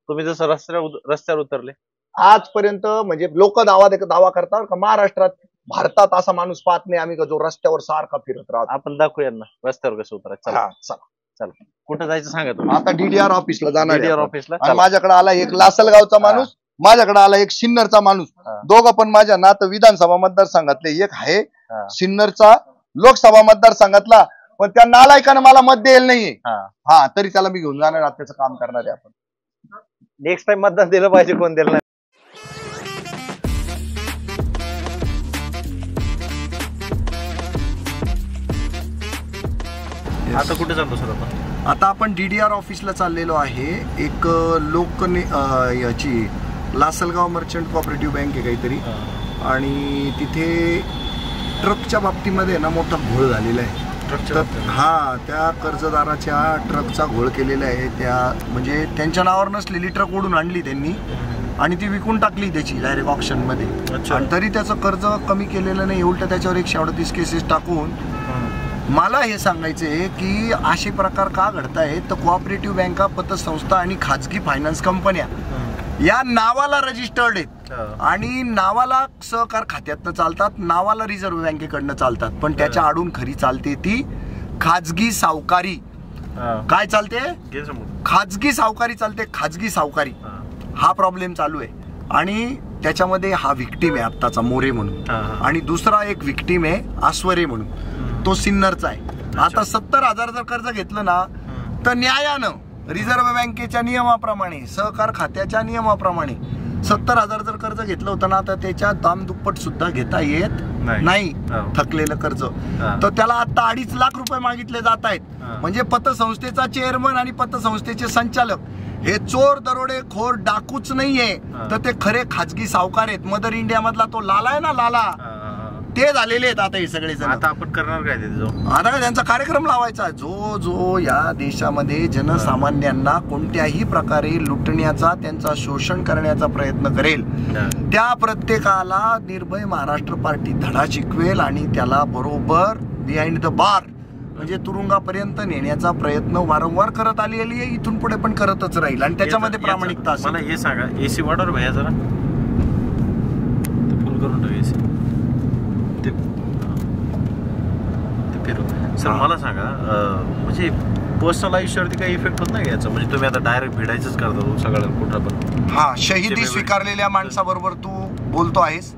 तुम्ही जसं रस्त्यावर उतरले आजपर्यंत, म्हणजे लोक दावा करतात का महाराष्ट्रात, भारतात असा माणूस पाहत नाही आम्ही का जो रस्त्यावर सारखा फिरत राहतो. आपण दाखवूया ना रस्त्यावर कसं उतरायचं. चला कुठं जायचं सांगा तुम्ही. आता DDR ऑफिसला जाणार, DDR ऑफिसला. माझ्याकडे आला एक लासलगावचा माणूस, माझ्याकडे आला एक सिन्नरचा माणूस, दोघं पण माझ्या ना तर विधानसभा मतदारसंघातले. एक आहे सिन्नरचा लोकसभा मतदारसंघातला, पण त्या नालायकानं मला मत द्यायला नाहीये. तरी त्याला मी घेऊन जाणार, त्याचं काम करणार आहे आपण. नेक्स्ट टाइम मतदान दिलं पाहिजे, कोण दिलं नाही. आता कुठे जातो सर आपण? आता आपण DDR ऑफिसला चाललेलो आहे. एक लासलगाव मर्चंट कोऑपरेटिव्ह बँक आहे काहीतरी, आणि तिथे ट्रकच्या बाबतीमध्ये ना मोठा घोळ झालेला आहे. हा, त्या कर्जदाराच्या ट्रकचा घोळ केलेला आहे. त्या म्हणजे त्यांच्या नावावर नसलेली ट्रक ओढून आणली त्यांनी आणि ती विकून टाकली त्याची डायरेक्ट ऑप्शनमध्ये, आणि तरी त्याचं कर्ज कमी केलेलं नाही, उलट त्याच्यावर 138 केसेस टाकून. मला हे सांगायचं आहे की असे प्रकार का घडतायत, तर कोऑपरेटिव्ह बँका, पतसंस्था आणि खाजगी फायनान्स कंपन्या या नावाला रजिस्टर्ड आहेत आणि नावाला सहकार खात्यातनं चालतात, नावाला रिझर्व्ह बँकेकडनं चालतात, पण त्याच्या आडून खरी चालते ती खाजगी सावकारी. काय चालते? खाजगी सावकारी चालते, खाजगी सावकारी. हा प्रॉब्लेम चालू आहे आणि त्याच्यामध्ये हा विक्टीम आहे आत्ताचा मोरे म्हणून, आणि दुसरा एक विक्टीम आहे आस्वरे म्हणून, तो सिन्नरचा आहे. आता 70,000 जर कर्ज घेतलं ना तर न्यायानं रिझर्व्ह बँकेच्या नियमाप्रमाणे, सहकार खात्याच्या नियमाप्रमाणे 70,000 जर कर्ज घेतलं होतं ना तर त्याच्या दामदुप्पट सुद्धा घेता येत नाही थकलेलं कर्ज. तर त्याला आता 2.5 लाख रुपये मागितले जात आहेत. म्हणजे पतसंस्थेचा चेअरमन आणि पतसंस्थेचे संचालक हे चोर, दरोडेखोर, डाकूच नाहीये, तर ते खरे खाजगी सावकार आहेत. मदर इंडिया मधला तो लाला आहे ना, लाला, ते झालेले आहेत आता हे सगळे जण. आता आपण करणार काय ते? आता त्यांचा कार्यक्रम लावायचा, जो जो या देशामध्ये जनसामान्यांना कोणत्याही प्रकारे लुटण्याचा, त्यांचा शोषण करण्याचा प्रयत्न करेल, त्या प्रत्येकाला निर्भय महाराष्ट्र पार्टी धडा शिकवेल आणि त्याला बरोबर बिहाइंड द बार म्हणजे तुरुंगापर्यंत नेण्याचा प्रयत्न वारंवार करत आली आहे, इथून पुढे पण करतच राहील आणि त्याच्यामध्ये प्रामाणिकता असेल. मला हे सांगा, एसी वाढवर भैया जरा फुल करून टाक एसी ते फिरव. सर मला सांगा, म्हणजे पर्सनल आयुष्यावरती काही इफेक्ट होत नाही याचा? म्हणजे तुम्ही आता डायरेक्ट भिडायचंच करता सगळ्या कुठं पण. हा, शहीदी स्वीकारलेल्या माणसाबरोबर तू बोलतो आहेस.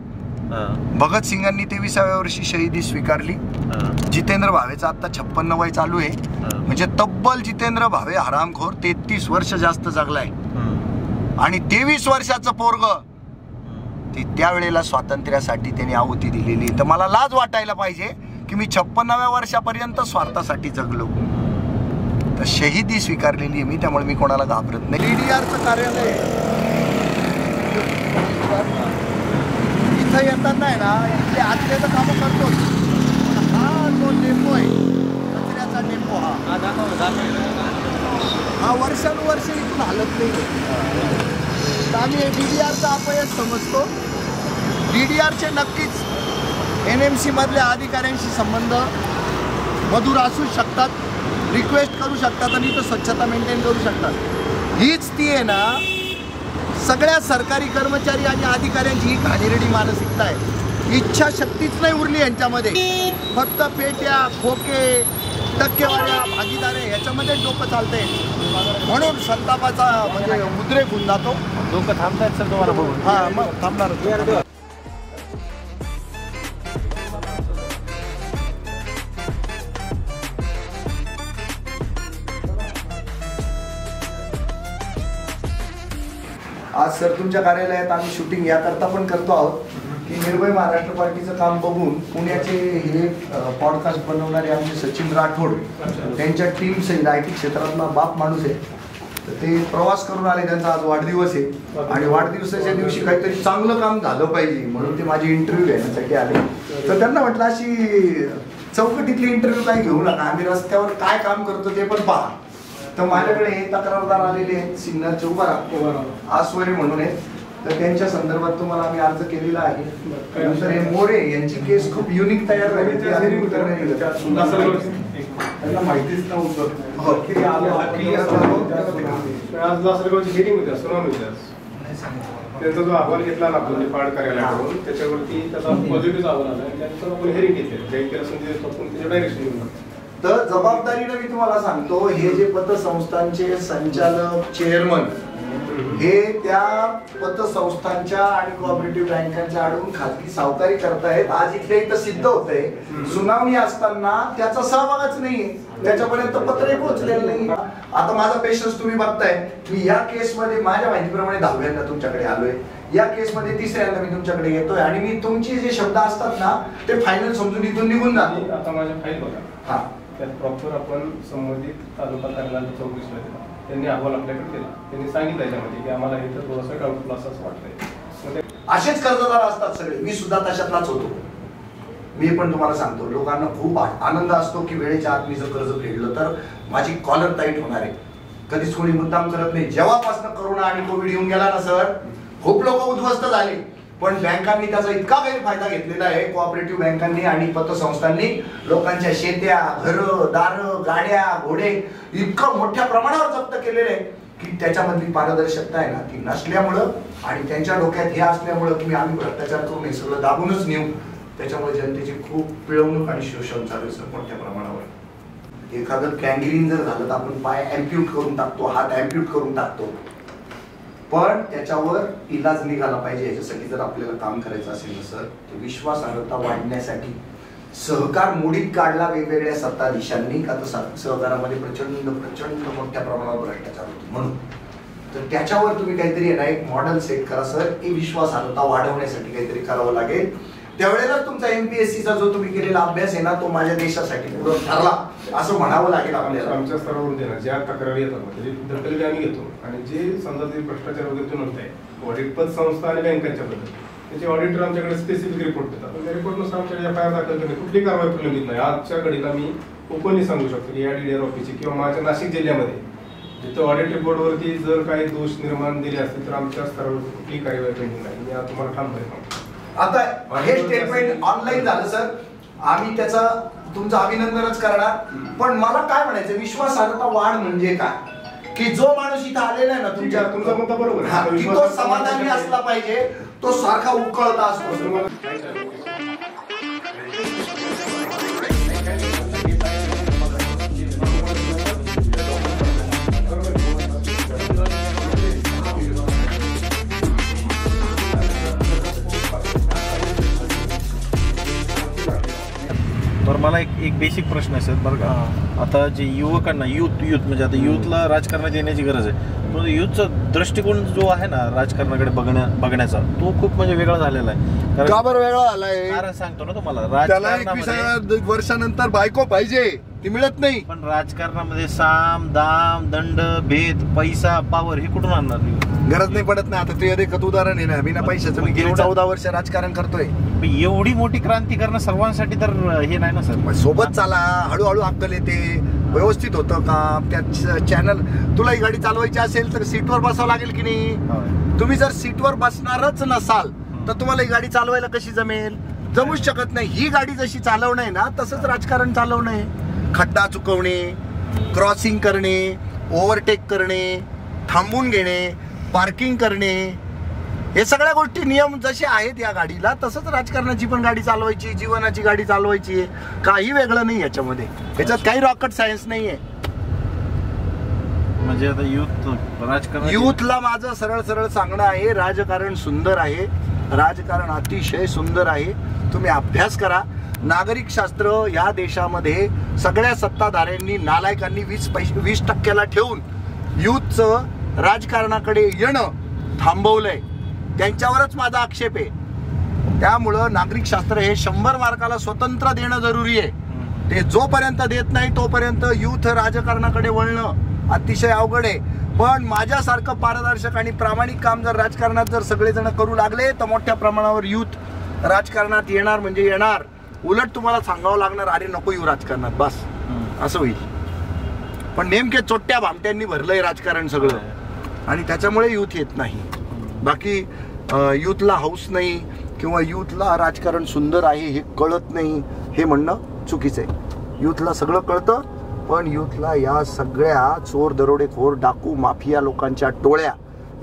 भगत सिंगांनी 23व्या वर्षी शहीदी स्वीकारली. जितेंद्र भावेचा आता 56 वय चालू आहे. म्हणजे तब्बल जितेंद्र भावे हरामखोर 33 वर्ष जास्त जगलाय आणि 23 वर्षाचं पोरग ते त्यावेळेला स्वातंत्र्यासाठी त्यांनी आहुती दिलेली. तर मला लाज वाटायला पाहिजे की मी 56व्या वर्षापर्यंत स्वार्थासाठी जगलो. तर शहीदी स्वीकारलेली आहे मी, त्यामुळे मी कोणाला घाबरत नाही. DDRचं कार्यालय इथं येताना आहे ना, इथले आतल्याचं कामं करतो. हा जो डेपो आहे, कचऱ्याचा डेपो, हा वर्षानुवर्ष इथून हालत नाही. तर आम्ही DDRचा अपयश समजतो. DDRचे नक्कीच NMC मधल्या अधिकाऱ्यांशी संबंध मधुर असू शकतात, रिक्वेस्ट करू शकतात आणि इथं स्वच्छता मेंटेन करू शकतात. हीच ती आहे ना सगळ्या सरकारी कर्मचारी आणि अधिकाऱ्यांची ही घाणेरडी मानसिकता आहे. इच्छाशक्तीच नाही उरली यांच्यामध्ये. फक्त पेट्या, खोके, टक्केवाऱ्या, भागीदाऱ्या ह्याच्यामध्ये डोकं चालतंय. म्हणून संतापाचा म्हणजे उद्रेक होऊन जातो. डोकं थांबतायत सर तुम्हाला बघून? हा, मग थांबणार. आज सर तुमच्या कार्यालयात आम्ही शूटिंग याकरता पण करतो आहोत की निर्भय महाराष्ट्र पार्टीचं काम बघून पुण्याचे हे पॉडकास्ट बनवणारे आमचे सचिन राठोड, त्यांच्या टीम सहित IT क्षेत्रातला बाप माणूस आहे. तर ते प्रवास करून आले, त्यांचा आज वाढदिवस आहे आणि वाढदिवसाच्या दिवशी काहीतरी चांगलं काम झालं पाहिजे म्हणून ते माझी इंटरव्ह्यू घेण्यासाठी आले. तर त्यांना म्हटलं अशी चौकटीतली इंटरव्ह्यू काही घेऊ नका, आम्ही रस्त्यावर काय काम करतो ते पण पहा. तर माझ्याकडे हे तक्रारदार आलेले आहेत सिन्नरचे, उभा आस्वरे म्हणून आहेत. तर त्यांच्या संदर्भात तुम्हाला आम्ही अर्ज केलेला आहे. नंतर हे मोरे यांची केस खूप युनिक तयार झाली, त्यांना माहितीच नव्हतं. त्यांचा जो अहवाल घेतला ना आपण पाड कार्यालयाकडून, त्याच्यावरती त्याचा पॉझिटिव्ह अहवाल आला आणि त्यानंतर आपण हेरिंग घेतली त्याच्या डायरेक्शन घेऊन. तर जबाबदारीने मी तुम्हाला सांगतो, हे जे पतसंस्थांचे संचालक, चेअरमन हे त्या पतसंस्थांच्या आणि कोऑपरेटिव्ह बँकांच्या आडून खाजगी सावकारी करतायत. आज इथल्या इथं सिद्ध होतंय, सुनावणी असताना त्याचा सहभागच नाहीये, त्याच्यापर्यंत पत्रही पोहोचलेलं नाही. आता माझा पेशन्स तुम्ही बघताय, मी या केसमध्ये माझ्या माहितीप्रमाणे 10व्यांदा तुमच्याकडे आलोय, या केसमध्ये 3ऱ्यांदा मी तुमच्याकडे येतोय आणि मी तुमचे जे शब्द असतात ना ते फायनल समजून इथून निघून जातो. आता माझ्या फाईल बघा, हा, त्यात प्रॉपर आपण संबंधित तालुका कार्यालयाला चौकशीला दिला. त्यांनी अहवाल आपल्याकडे केला. त्यांनी सांगितलं याच्यामध्ये की आम्हाला इथं थोडंसं डाऊटफुल असं वाटतंय. असेच कर्जदार असतात सगळे, मी सुद्धा तशातलाच होतो. मी पण तुम्हाला सांगतो, लोकांना खूप आनंद असतो की वेळेच्या आत मी जर कर्ज फेडलं तर माझी कॉलर टाईट होणार आहे. कधीच कोणी मुद्दाम करत नाही. जेव्हापासून करोना आणि कोविड येऊन गेला ना सर, खूप लोक उद्ध्वस्त झाले, पण बँकांनी त्याचा इतका गैरफायदा घेतलेला आहे, कोऑपरेटिव्ह बँकांनी आणि पतसंस्थांनी लोकांच्या शेत्या, घरं, दारं, गाड्या, घोडे इतकं मोठ्या प्रमाणावर जप्त केलेले आहे की त्याच्यामधली पारदर्शकता आहे ना ती नसल्यामुळं आणि त्यांच्या डोक्यात हे असल्यामुळं की आम्ही भ्रष्टाचार करून हे सगळं दाबूनच नेऊ, त्याच्यामुळे जनतेची खूप पिळवणूक आणि शोषण चालू आहे मोठ्या प्रमाणावर. एखादं कँग्रीन जर झालं तर आपण पाय अँप्यूट करून टाकतो, हात अँप्यूट करून टाकतो, पण त्याच्यावर इलाज निघाला पाहिजे. याच्यासाठी जर आपल्याला काम करायचं असेल ना सर, तर विश्वासार्हता वाढण्यासाठी सहकार मोडीत काढला वेगवेगळ्या सत्ताधीशांनी का तर सहकारामध्ये प्रचंड मोठ्या प्रमाणावर भ्रष्टाचार होतो म्हणून. तर त्याच्यावर तुम्ही काहीतरी ना एक मॉडेल सेट करा सर. ही विश्वासार्हता वाढवण्यासाठी काहीतरी करावं लागेल. त्यावेळेला तुमचा MPSCचा जो तुम्ही केलेला अभ्यास आहे ना तो माझ्या देशासाठी पूर्ण ठरला असं म्हणावं लागेल आपल्याला. आमच्या स्तरावरून देणार ज्या तक्रारी येतात त्याची दखल आम्ही घेतो आणि जे समजा ते भ्रष्टाचार वगैरे तुम्ही म्हणताय ऑडिट पतसंस्था आणि बँकांच्या बद्दल त्याचे ऑडिटर आमच्याकडे स्पेसिफिक रिपोर्ट देतात. त्या रिपोर्टनुसार आमच्याकडे FIR दाखल करणे कुठली कारवाई प्रलंबित नाही. आजच्या घडीला मी ओपनली सांगू शकतो की या DDR ऑफिसची किंवा माझ्या नाशिक जिल्ह्यामध्ये जिथं ऑडिट रिपोर्टवरती जर काही दोष निर्माण दिले असतील तर आमच्या स्तरावर कुठली कार्यवाही पेंडिंग नाही. मी आज तुम्हाला ठामपणे सांगतो. आता हे स्टेटमेंट ऑनलाईन झालं सर, आम्ही त्याचा तुमचं अभिनंदनच करणार. पण मला काय म्हणायचं, विश्वासार्हता वाढ म्हणजे काय की जो माणूस इथं आलेला आहे ना तुमचा मुद्दा बरोबर की तो समाधानी असला पाहिजे, तो सारखा उकळता असतो. तर मला एक बेसिक प्रश्न असेल बरं का. आता जे युवकांना युथ म्हणजे आता युथला राजकारणात येण्याची गरज आहे, पण युथचा दृष्टिकोन जो आहे ना राजकारणाकडे बघण्याचा तो खूप म्हणजे वेगळा झालेला आहे. का बरं वेगळा झालाय? कारण सांगतो ना तुम्हाला, त्याला 21 वर्षानंतर बायको पाहिजे, ती मिळत नाही. पण राजकारणामध्ये साम दाम दंड भेद पैसा पावर हे कुठून आणणार? गरज नाही पडत ना. आता तू एक उदाहरण आहे ना, बिना पैशाचं मी गेली 14 वर्ष राजकारण करतोय. एवढी मोठी क्रांती करणं सर्वांसाठी तर हे नाही ना सर. सोबत चाला, हळूहळू अक्कल येते, व्यवस्थित होतं का त्या चॅनल. तुला ही गाडी चालवायची असेल तर सीटवर बसावं लागेल की नाही? तुम्ही जर सीटवर बसणारच नसाल तर तुम्हाला ही गाडी चालवायला कशी जमेल? जमूच शकत नाही. ही गाडी जशी चालवणं आहे ना तसंच राजकारण चालवणं आहे. खड्डा चुकवणे, क्रॉसिंग करणे, ओव्हरटेक करणे, थांबून घेणे, पार्किंग करणे, हे सगळ्या गोष्टी नियम जसे आहेत या गाडीला तसंच राजकारणाची पण गाडी चालवायची, जीवनाची गाडी चालवायची. काही वेगळं नाही याच्यामध्ये. याच्यात काही रॉकेट सायन्स नाहीये. म्हणजे आता युथला माझं सरळ सांगणं आहे, राजकारण सुंदर आहे, राजकारण अतिशय सुंदर आहे. तुम्ही अभ्यास करा. नागरिक शास्त्र या देशामध्ये सगळ्या सत्ताधाऱ्यांनी नालायकांनी 20% ठेवून युथचं राजकारणाकडे येणं थांबवलंय. त्यांच्यावरच माझा आक्षेप आहे. त्यामुळं नागरिक शास्त्र हे 100 मार्काला स्वतंत्र देणं जरुरी आहे. ते जोपर्यंत देत नाही तोपर्यंत युथ राजकारणाकडे वळणं अतिशय अवघड आहे. पण माझ्यासारखं पारदर्शक आणि प्रामाणिक काम जर राजकारणात जर सगळेजण करू लागले तर मोठ्या प्रमाणावर युथ राजकारणात येणार म्हणजे येणार. उलट तुम्हाला सांगावं लागणार, अरे नको येऊ राजकारणात बस, असं होईल. पण नेमके चोट्ट्या भामट्यांनी भरलंय राजकारण सगळं आणि त्याच्यामुळे युथ येत नाही. बाकी युथला हौस नाही किंवा युथला राजकारण सुंदर आहे हे कळत नाही हे म्हणणं चुकीचं आहे. युथला सगळं कळतं, पण युथला या सगळ्या चोर दरोडेखोर डाकू माफिया लोकांच्या टोळ्या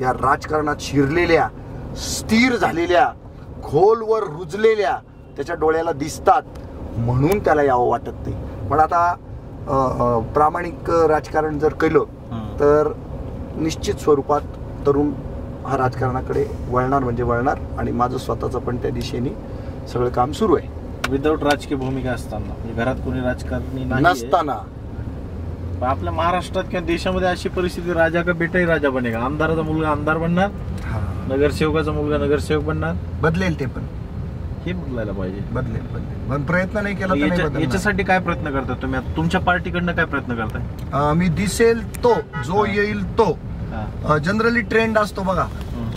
या राजकारणात शिरलेल्या, स्थिर झालेल्या, खोलवर रुजलेल्या त्याच्या डोळ्याला दिसतात म्हणून त्याला यावं वाटत नाही. पण आता प्रामाणिक राजकारण जर केलं तर निश्चित स्वरूपात तरुण हा राजकारणाकडे वळणार म्हणजे वळणार. आणि माझं स्वतःचं पण त्या दिशेने सगळं काम सुरू आहे. विदाऊट राजकीय भूमिका असताना, म्हणजे घरात कोणी राजकारणी नसताना आपल्या महाराष्ट्रात किंवा देशामध्ये अशी परिस्थिती, राजा का बेटाही राजा बनेगा. आमदाराचा मुलगा आमदार बनणार, नगरसेवकाचा मुलगा नगरसेवक बनणार. बदलेल ते पण. हे बदलायला पाहिजे. बदलेल पण प्रयत्न नाही केला तर नाही बदलणार. याच्यासाठी काय प्रयत्न करताय तुम्ही? तुमच्या पार्टीकडनं काय प्रयत्न करताय? मी दिसेल तो जो येईल तो. जनरली ट्रेंड असतो बघा,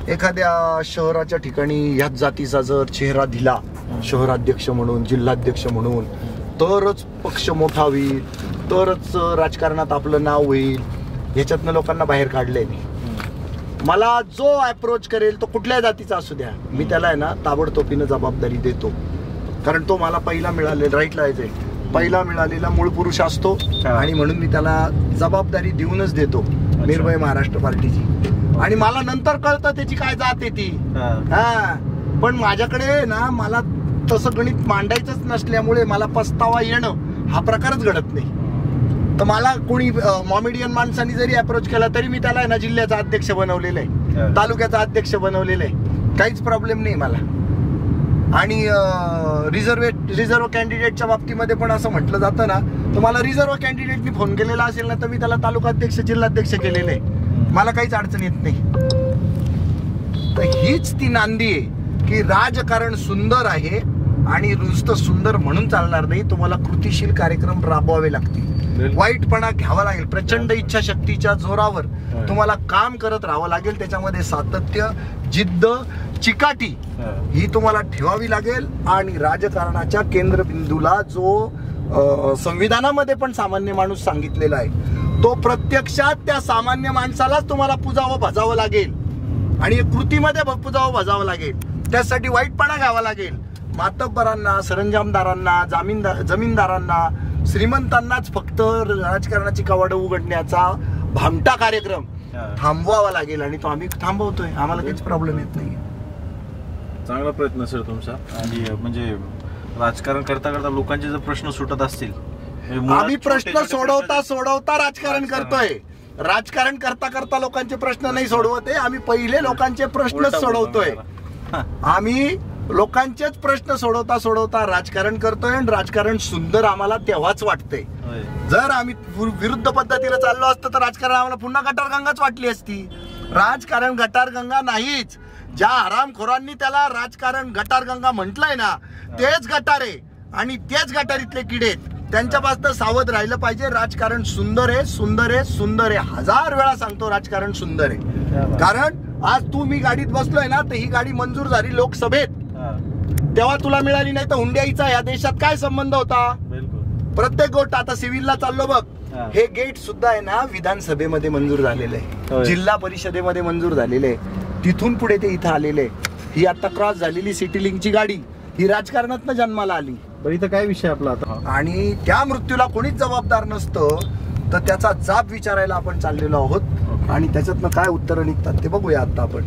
एखाद्या शहराच्या ठिकाणी ह्याच जातीचा जर चेहरा दिला शहराध्यक्ष म्हणून, जिल्हाध्यक्ष म्हणून, तरच पक्ष मोठा होईल, तरच राजकारणात आपलं नाव होईल. ह्याच्यातनं लोकांना बाहेर काढलंय मी. मला जो अप्रोच करेल तो कुठल्या जातीचा असू द्या, मी त्याला आहे ना ताबडतोबीनं जबाबदारी देतो. कारण तो मला पहिला मिळालेला, राईटला आहे, पहिला मिळालेला मूळ पुरुष असतो आणि म्हणून मी त्याला जबाबदारी देऊनच देतो निर्भय महाराष्ट्र पार्टीची. आणि मला नंतर कळतं त्याची काय जात आहे ती. पण माझ्याकडे ना मला तसं गणित मांडायचंच नसल्यामुळे मला पस्तावा येणं हा प्रकारच घडत नाही. तर मला कोणी मॉमेडियन माणसांनी जरी अप्रोच केला तरी मी त्याला ना जिल्ह्याचा अध्यक्ष बनवलेलं आहे, तालुक्याचा अध्यक्ष बनवलेलं आहे, काहीच प्रॉब्लेम नाही मला. आणि रिझर्व्ह कॅन्डिडेटच्या बाबतीमध्ये पण असं म्हटलं जातं ना, तर मला रिझर्व्ह कॅन्डिडेटनी फोन केलेला असेल ना तर मी त्याला तालुका अध्यक्ष, जिल्हाध्यक्ष केलेलं आहे, मला काहीच अडचण येत नाही. तर हीच ती नांदी आहे की राजकारण सुंदर आहे आणि नुसतं सुंदर म्हणून चालणार नाही, तुम्हाला कृतीशील कार्यक्रम राबवावे लागतील, वाईटपणा घ्यावा लागेल, प्रचंड इच्छाशक्तीच्या जोरावर तुम्हाला काम करत राहावं लागेल. त्याच्यामध्ये सातत्य, जिद्द, चिकाटी ही तुम्हाला ठेवावी लागेल. आणि राजकारणाच्या केंद्रबिंदूला जो संविधानामध्ये पण सामान्य माणूस सांगितलेला आहे तो प्रत्यक्षात त्या सामान्य माणसालाच तुम्हाला पुजावं भजावं लागेल आणि कृतीमध्ये पुजावं भजावं लागेल. त्यासाठी वाईटपणा घ्यावा लागेल. मातब्बरांना, सरंजामदारांना, जमीनदारांना, श्रीमंतांनाच फक्त राजकारणाची कवाडं उघडण्याचा भामटा कार्यक्रम थांबवावा लागेल आणि तो आम्ही थांबवतोय. आम्हाला काहीच प्रॉब्लेम येत नाही. चांगला प्रयत्न सर तुमचा. आणि म्हणजे राजकारण करता करता लोकांचे जर प्रश्न सुटत असतील, आम्ही प्रश्न सोडवता राजकारण करतोय. राजकारण करता करता लोकांचे प्रश्न नाही सोडवत आहे, आम्ही पहिले लोकांचे प्रश्नच सोडवतोय. आम्ही लोकांचेच प्रश्न सोडवता राजकारण करतोय. आणि राजकारण सुंदर आम्हाला तेव्हाच वाटतंय. जर आम्ही विरुद्ध पद्धतीने चाललो असतो तर राजकारण आम्हाला पुन्हा गटारगंगाच वाटली असती. राजकारण गटारगंगा नाहीच. ज्या हरामखोरांनी त्याला राजकारण गटारगंगा म्हटलंय ना तेच गटार आहे आणि तेच गटारीतले किडे आहेत. त्यांच्यापासून सावध राहिलं पाहिजे. राजकारण सुंदर आहे, सुंदर आहे, सुंदर आहे. 1000 वेळा सांगतो राजकारण सुंदर आहे. कारण आज तू मी गाडीत बसलोय ना तर ही गाडी मंजूर झाली लोकसभेत, तेव्हा तुला मिळाली नाही तर हुंड्याईचा या देशात काय संबंध होता. प्रत्येक गोष्ट आता सिव्हिलला चाललो बघ, हे गेट सुद्धा आहे ना विधानसभेमध्ये मंजूर झालेलं आहे, जिल्हा परिषदेमध्ये मंजूर झालेलं आहे, तिथून पुढे ते इथं आलेले. ही आता क्रॉस झालेली सिटी लिंकची गाडी ही राजकारणातनं जन्माला आली. इथं काय विषय आपला आता. आणि त्या मृत्यूला कोणीच जबाबदार नसतं तर त्याचा जाब विचारायला आपण चाललेलो आहोत आणि त्याच्यातनं काय उत्तरं निघतात ते बघूया आता आपण.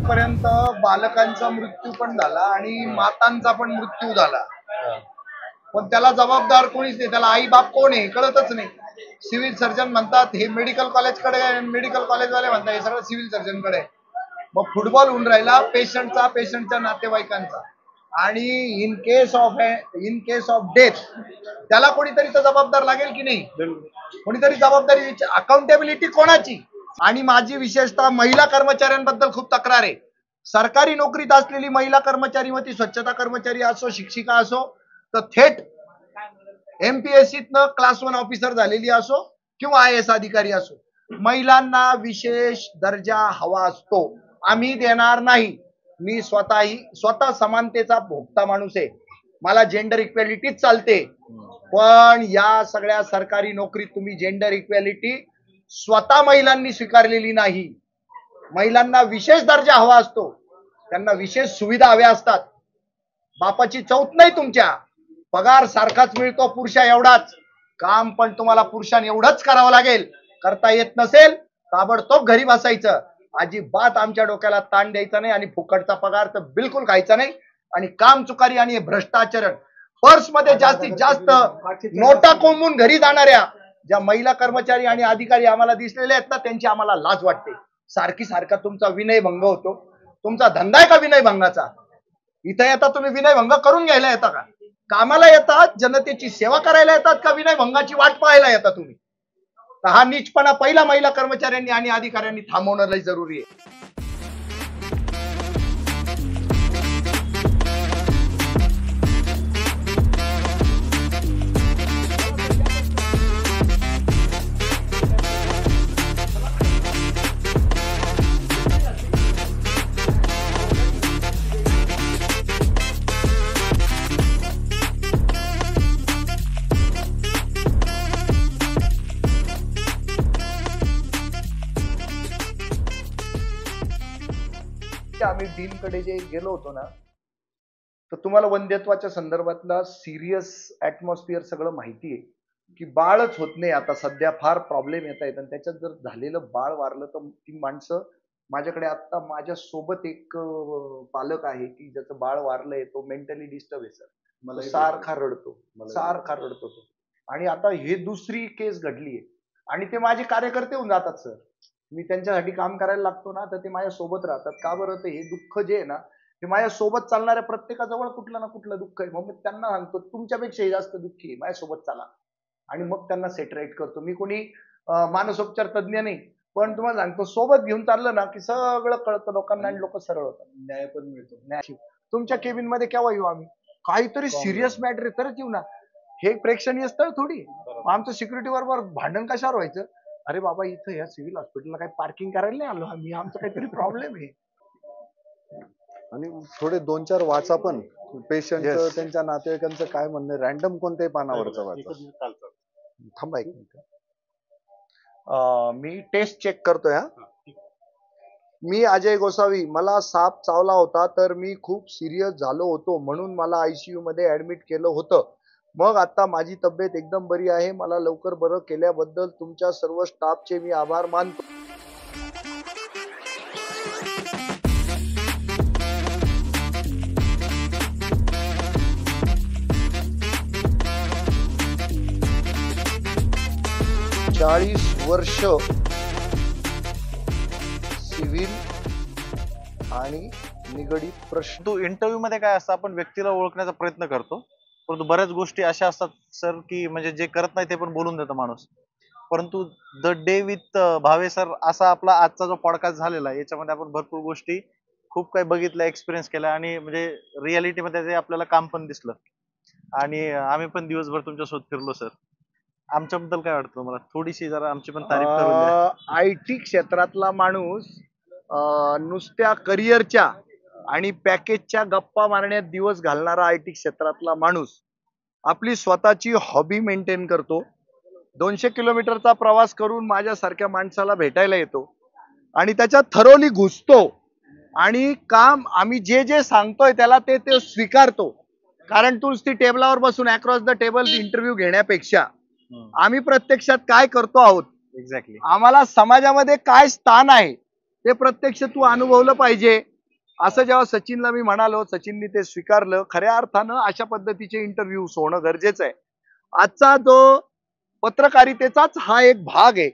पर्यंत बालकांचा मृत्यू पण झाला आणि मातांचा पण मृत्यू झाला, पण त्याला जबाबदार कोणीच नाही. त्याला आई बाप कोण आहे कळतच नाही. सिव्हिल सर्जन म्हणतात हे मेडिकल कॉलेजकडे आहे, मेडिकल कॉलेजवाले म्हणतात हे सगळं सिव्हिल सर्जनकडे आहे. मग फुटबॉल होऊन राहिला पेशंटचा, पेशंटच्या नातेवाईकांचा. आणि इन केस ऑफ डेथ त्याला कोणीतरी तर जबाबदार लागेल की नाही. कोणीतरी जबाबदारी, अकाउंटेबिलिटी कोणाची. आणि माझी विशेषतः महिला कर्मचाऱ्यांबद्दल खूप तक्रार आहे. सरकारी नोकरीत असलेली महिला कर्मचारी, मग ती स्वच्छता कर्मचारी असो, शिक्षिका असो, तर थेट MPSCतनं क्लास 1 ऑफिसर झालेली असो किंवा IAS अधिकारी असो, महिलांना विशेष दर्जा हवा असतो. आम्ही देणार नाही. मी स्वतः समानतेचा भोगता माणूस आहे. मला जेंडर इक्वॅलिटीच चालते. पण या सगळ्या सरकारी नोकरीत तुम्ही जेंडर इक्वॅलिटी स्वतः महिलांनी स्वीकारलेली नाही. महिलांना विशेष दर्जा हवा असतो, त्यांना विशेष सुविधा हव्या असतात. बापाची चौथ नाही तुमच्या, पगार सारखाच मिळतो पुरुषा एवढाच, काम पण तुम्हाला पुरुषांनी एवढंच करावं लागेल. करता येत नसेल ताबडतोब घरी बसायचं. अजिबात आमच्या डोक्याला ताण द्यायचा नाही आणि फुकटचा पगार तर बिलकुल खायचा नाही. आणि काम चुकारी आणि भ्रष्टाचरण, पर्समध्ये जास्तीत जास्त नोटा कोंबून घरी जाणाऱ्या ज्या महिला कर्मचारी आणि अधिकारी आम्हाला दिसलेले आहेत ना, त्यांची आम्हाला लाज वाटते. सारखा तुमचा विनयभंग होतो. तुमचा धंदा आहे का विनयभंगाचा? इथं येता तुम्ही विनयभंग करून घ्यायला येता का? कामाला येतात, जनतेची सेवा करायला येतात का विनयभंगाची वाट पाहायला येता तुम्ही? तर हा नीचपणा पहिला महिला कर्मचाऱ्यांनी आणि अधिकाऱ्यांनी थांबवणं लय जरुरी आहे. दिवशी आम्ही डीनकडे जे गेलो होतो ना, तर तुम्हाला वंध्यत्वाच्या संदर्भातला सिरियस ऍटमॉस्फिअर सगळं माहिती आहे की बाळच होत नाही आता सध्या, फार प्रॉब्लेम येत आहेत आणि त्याच्यात जर झालेलं बाळ वारलं तर ती माणसं, माझ्याकडे आता माझ्या सोबत एक पालक आहे की ज्याचं बाळ वारलंय, तो मेंटली डिस्टर्ब आहे सर, सारखा रडतो तो. आणि आता हे दुसरी केस घडलीय आणि ते माझे कार्यकर्ते होऊन जातात सर. मी त्यांच्यासाठी काम करायला लागतो ना, तर ते माझ्या सोबत राहतात. का बरं? तर हे दुःख जे आहे ना, ते माझ्या सोबत चालणाऱ्या प्रत्येकाजवळ कुठलं ना कुठलं दुःख आहे. मग मी त्यांना सांगतो तुमच्यापेक्षाही जास्त दुःखी आहे, माझ्यासोबत चला. आणि मग त्यांना सेटरेट करतो. मी कोणी मानसोपचार तज्ज्ञ नाही, पण तुम्हाला सांगतो सोबत घेऊन चाललं ना की सगळं कळतं लोकांना आणि लोक सरळ होतात. न्याय पण मिळतो. न्याय तुमच्या केबिन मध्ये केव्हा येऊ आम्ही? काहीतरी सिरियस मॅटर आहे तरच येऊ ना. हे प्रेक्षणीय स्थळ थोडी. आमचं सिक्युरिटी बरोबर भांडण कशावर व्हायचं? अरे बाबा, इथं या सिव्हिल हॉस्पिटलला काही पार्किंग करायला नाही आलो आम्ही, आमचं काहीतरी प्रॉब्लेम आहे. आणि थोडे 2-4 वाचा पण पेशंट Yes. त्यांच्या नातेवाईकांचं काय म्हणणं, रॅन्डम कोणत्याही पानावरचं वाचा. थांबा एक मिनिट. मी टेस्ट चेक करतोय. मी अजय गोसावी. मला साप चावला होता तर मी खूप सिरियस झालो होतो, म्हणून मला ICU मध्ये ऍडमिट केलं होतं. मग आता माझी तब्येत एकदम बरी आहे. मला लवकर बरं केल्याबद्दल तुमच्या सर्व स्टाफचे मी आभार मानतो. चाळीस वर्ष सिव्हिल आणि निगडीत प्रश्न. तो इंटरव्ह्यू मध्ये काय असतं, आपण व्यक्तीला ओळखण्याचा प्रयत्न करतो, परंतु बऱ्याच गोष्टी अशा असतात सर की म्हणजे जे करत नाही ते पण बोलून देतो माणूस. परंतु the day with Bhave sir असा आपला आजचा जो पॉडकास्ट झालेला आहे, याच्यामध्ये आपण भरपूर गोष्टी खूप काही बघितल्या, एक्सपिरियन्स केला आणि म्हणजे रियालिटीमध्ये ते आपल्याला काम पण दिसलं. आणि आम्ही पण दिवसभर तुमच्यासोबत फिरलो सर. आमच्याबद्दल काय वाटतं मला? थोडीशी जरा आमची पण तारीफ करून द्या. IT क्षेत्रातला माणूस नुसत्या करिअरच्या आणि पॅकेजच्या गप्पा मारण्यात दिवस घालणारा IT क्षेत्रातला माणूस आपली स्वतःची हॉबी मेंटेन करतो. 200 किलोमीटरचा प्रवास करून माझ्यासारख्या माणसाला भेटायला येतो आणि त्याच्यात थरोली घुसतो आणि काम आम्ही जे जे सांगतोय त्याला ते स्वीकारतो. कारण तू ती टेबलावर बसून अक्रॉस द टेबल इंटरव्ह्यू घेण्यापेक्षा आम्ही प्रत्यक्षात काय करतो आहोत, एक्झॅक्टली, आम्हाला समाजामध्ये काय स्थान आहे ते प्रत्यक्ष तू अनुभवलं पाहिजे. असं जेव्हा सचिनला मी म्हणालो, सचिननी ते स्वीकारलं. खऱ्या अर्थानं अशा पद्धतीचे इंटरव्ह्यू होणं गरजेचं आहे. आजचा जो पत्रकारितेचाच हा एक भाग आहे.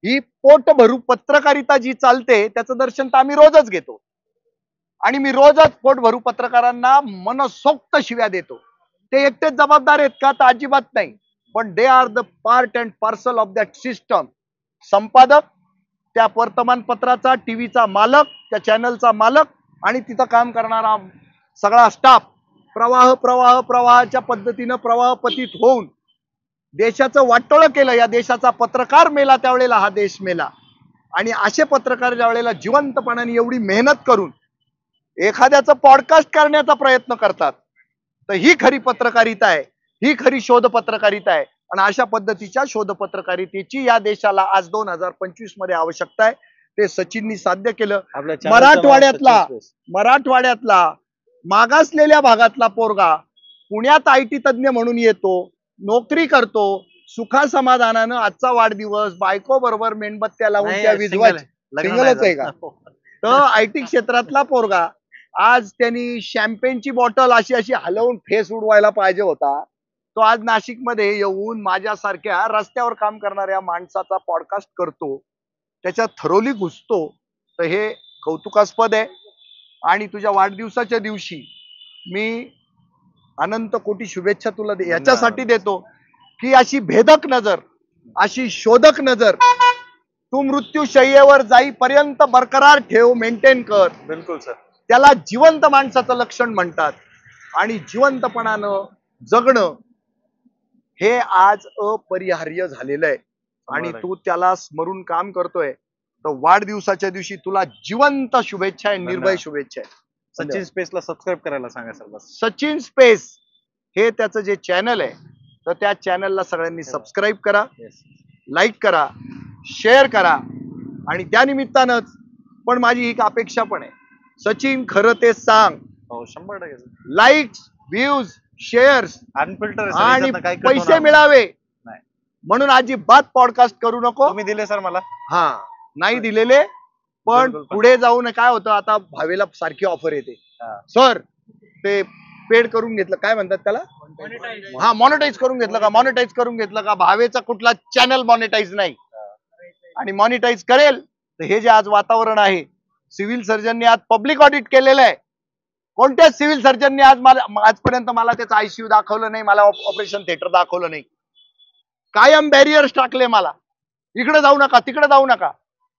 ही पोटभरू पत्रकारिता जी चालते त्याचं दर्शन तर आम्ही रोजच घेतो आणि मी रोजच पोटभरू पत्रकारांना मनसोक्त शिव्या देतो. ते एकटेच जबाबदार आहेत का? तर अजिबात नाही. पण they are the part and parcel of that system. संपादक, त्या वर्तमानपत्राचा, टीव्हीचा मालक, त्या चॅनलचा मालक आणि तिथं काम करणारा सगळा स्टाफ प्रवाहाच्या पद्धतीनं प्रवाहपतीत होऊन देशाचं वाटोळं केलं. या देशाचा पत्रकार मेला त्यावेळेला हा देश मेला. आणि असे पत्रकार ज्या वेळेला जिवंतपणाने एवढी मेहनत करून एखाद्याचं पॉडकास्ट करण्याचा प्रयत्न करतात, तर ही खरी पत्रकारिता आहे, ही खरी शोध पत्रकारिता आहे. आणि अशा पद्धतीच्या शोध पत्रकारितेची या देशाला आज 2025 मध्ये आवश्यकता आहे. ते सचिननी साध्य केलं. मराठवाड्यातला मागासलेल्या भागातला पोरगा पुण्यात IT तज्ञ म्हणून येतो, नोकरी करतो, सुखासमाधानानं आजचा वाढदिवस बायको बरोबर मेणबत्त्या लावून त्या विजवायच्या. सिंगलच आहे का? तर IT क्षेत्रातला पोरगा आज त्यांनी शॅम्पेनची बॉटल अशी अशी हलवून फेस उडवायला पाहिजे होता. तो आज नाशिकमध्ये येऊन माझ्यासारख्या रस्त्यावर काम करणाऱ्या माणसाचा पॉडकास्ट करतो, त्याच्यात थरोली घुसतो. तर हे कौतुकास्पद आहे. आणि तुझ्या वाढदिवसाच्या दिवशी मी अनंत कोटी शुभेच्छा तुला याच्यासाठी देतो की अशी भेदक नजर, अशी शोधक नजर तू मृत्यूशय्येवर जाईपर्यंत बरकरार ठेव, मेंटेन कर. बिलकुल सर. त्याला जिवंत माणसाचं लक्षण म्हणतात. आणि जिवंतपणानं जगणं हे आज अपरिहार्य झालेलं आहे. आणि तू त्याला स्मरून काम करतोय. तर वाढदिवसाच्या दिवशी तुला जिवंत शुभेच्छा आहे, निर्भय शुभेच्छा आहे. सचिन स्पेसला सबस्क्राईब करायला सांगा सर बस. सचिन स्पेस हे त्याचं जे चॅनल आहे, तर त्या चॅनलला सगळ्यांनी सबस्क्राईब करा, लाईक करा, शेअर करा. आणि त्या निमित्तानंच पण माझी एक अपेक्षा पण आहे सचिन खरं ते सांग. हो 100% लाईक्स, व्ह्यूज, शेअर्स अनफिल्टर आणि पैसे मिळावे नाही. म्हणून अजिबात पॉडकास्ट करू नको. तुम्ही दिले सर मला. हा नाही दिलेले, पण बिलकुल. पुढे जाऊन काय होतं, आता भावेला सारखी ऑफर येते. हा. सर ते पेड करून घेतलं, काय म्हणतात त्याला, हा मॉनिटाईज करून घेतलं का, मॉनिटाईज करून घेतलं का. भावेचा कुठला चॅनल मॉनिटाईज नाही, आणि मॉनिटाईज करेल तर हे जे आज वातावरण आहे, सिव्हिल सर्जननी आज पब्लिक ऑडिट केलेलं आहे. कोणत्याच सिव्हिल सर्जननी आजपर्यंत मला त्याचं आयसीयू दाखवलं नाही, मला ऑपरेशन थिएटर दाखवलं नाही. कायम बॅरियर्स टाकले मला, इकडे जाऊ नका तिकडे जाऊ नका.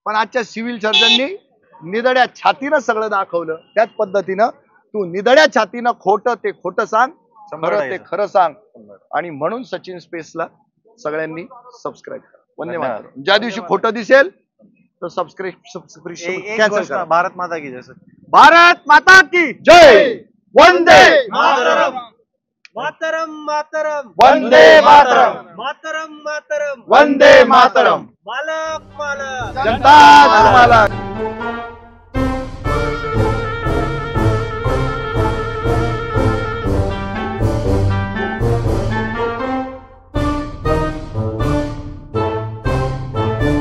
पण आजच्या सिव्हिल सर्जननी निदड्या छातीनं सगळं दाखवलं. त्याच पद्धतीनं तू निदड्या छातीनं खोटं ते खोटं सांग, खरं ते खरं सांग. आणि म्हणून सचिन स्पेसला सगळ्यांनी सबस्क्राईब करा. वंदे मातरम. ज्या दिवशी खोटं दिसेल तर सबस्क्रिप्शन एक कॅन्सल गोष्ट, करा. भारत माता की जय सर. भारत माता की जय. वंदे मातरम मातरम मातरम वंदे मातरम. मातरम मातरम वंदे मातरम. मालक मालक जनता तुम्हाला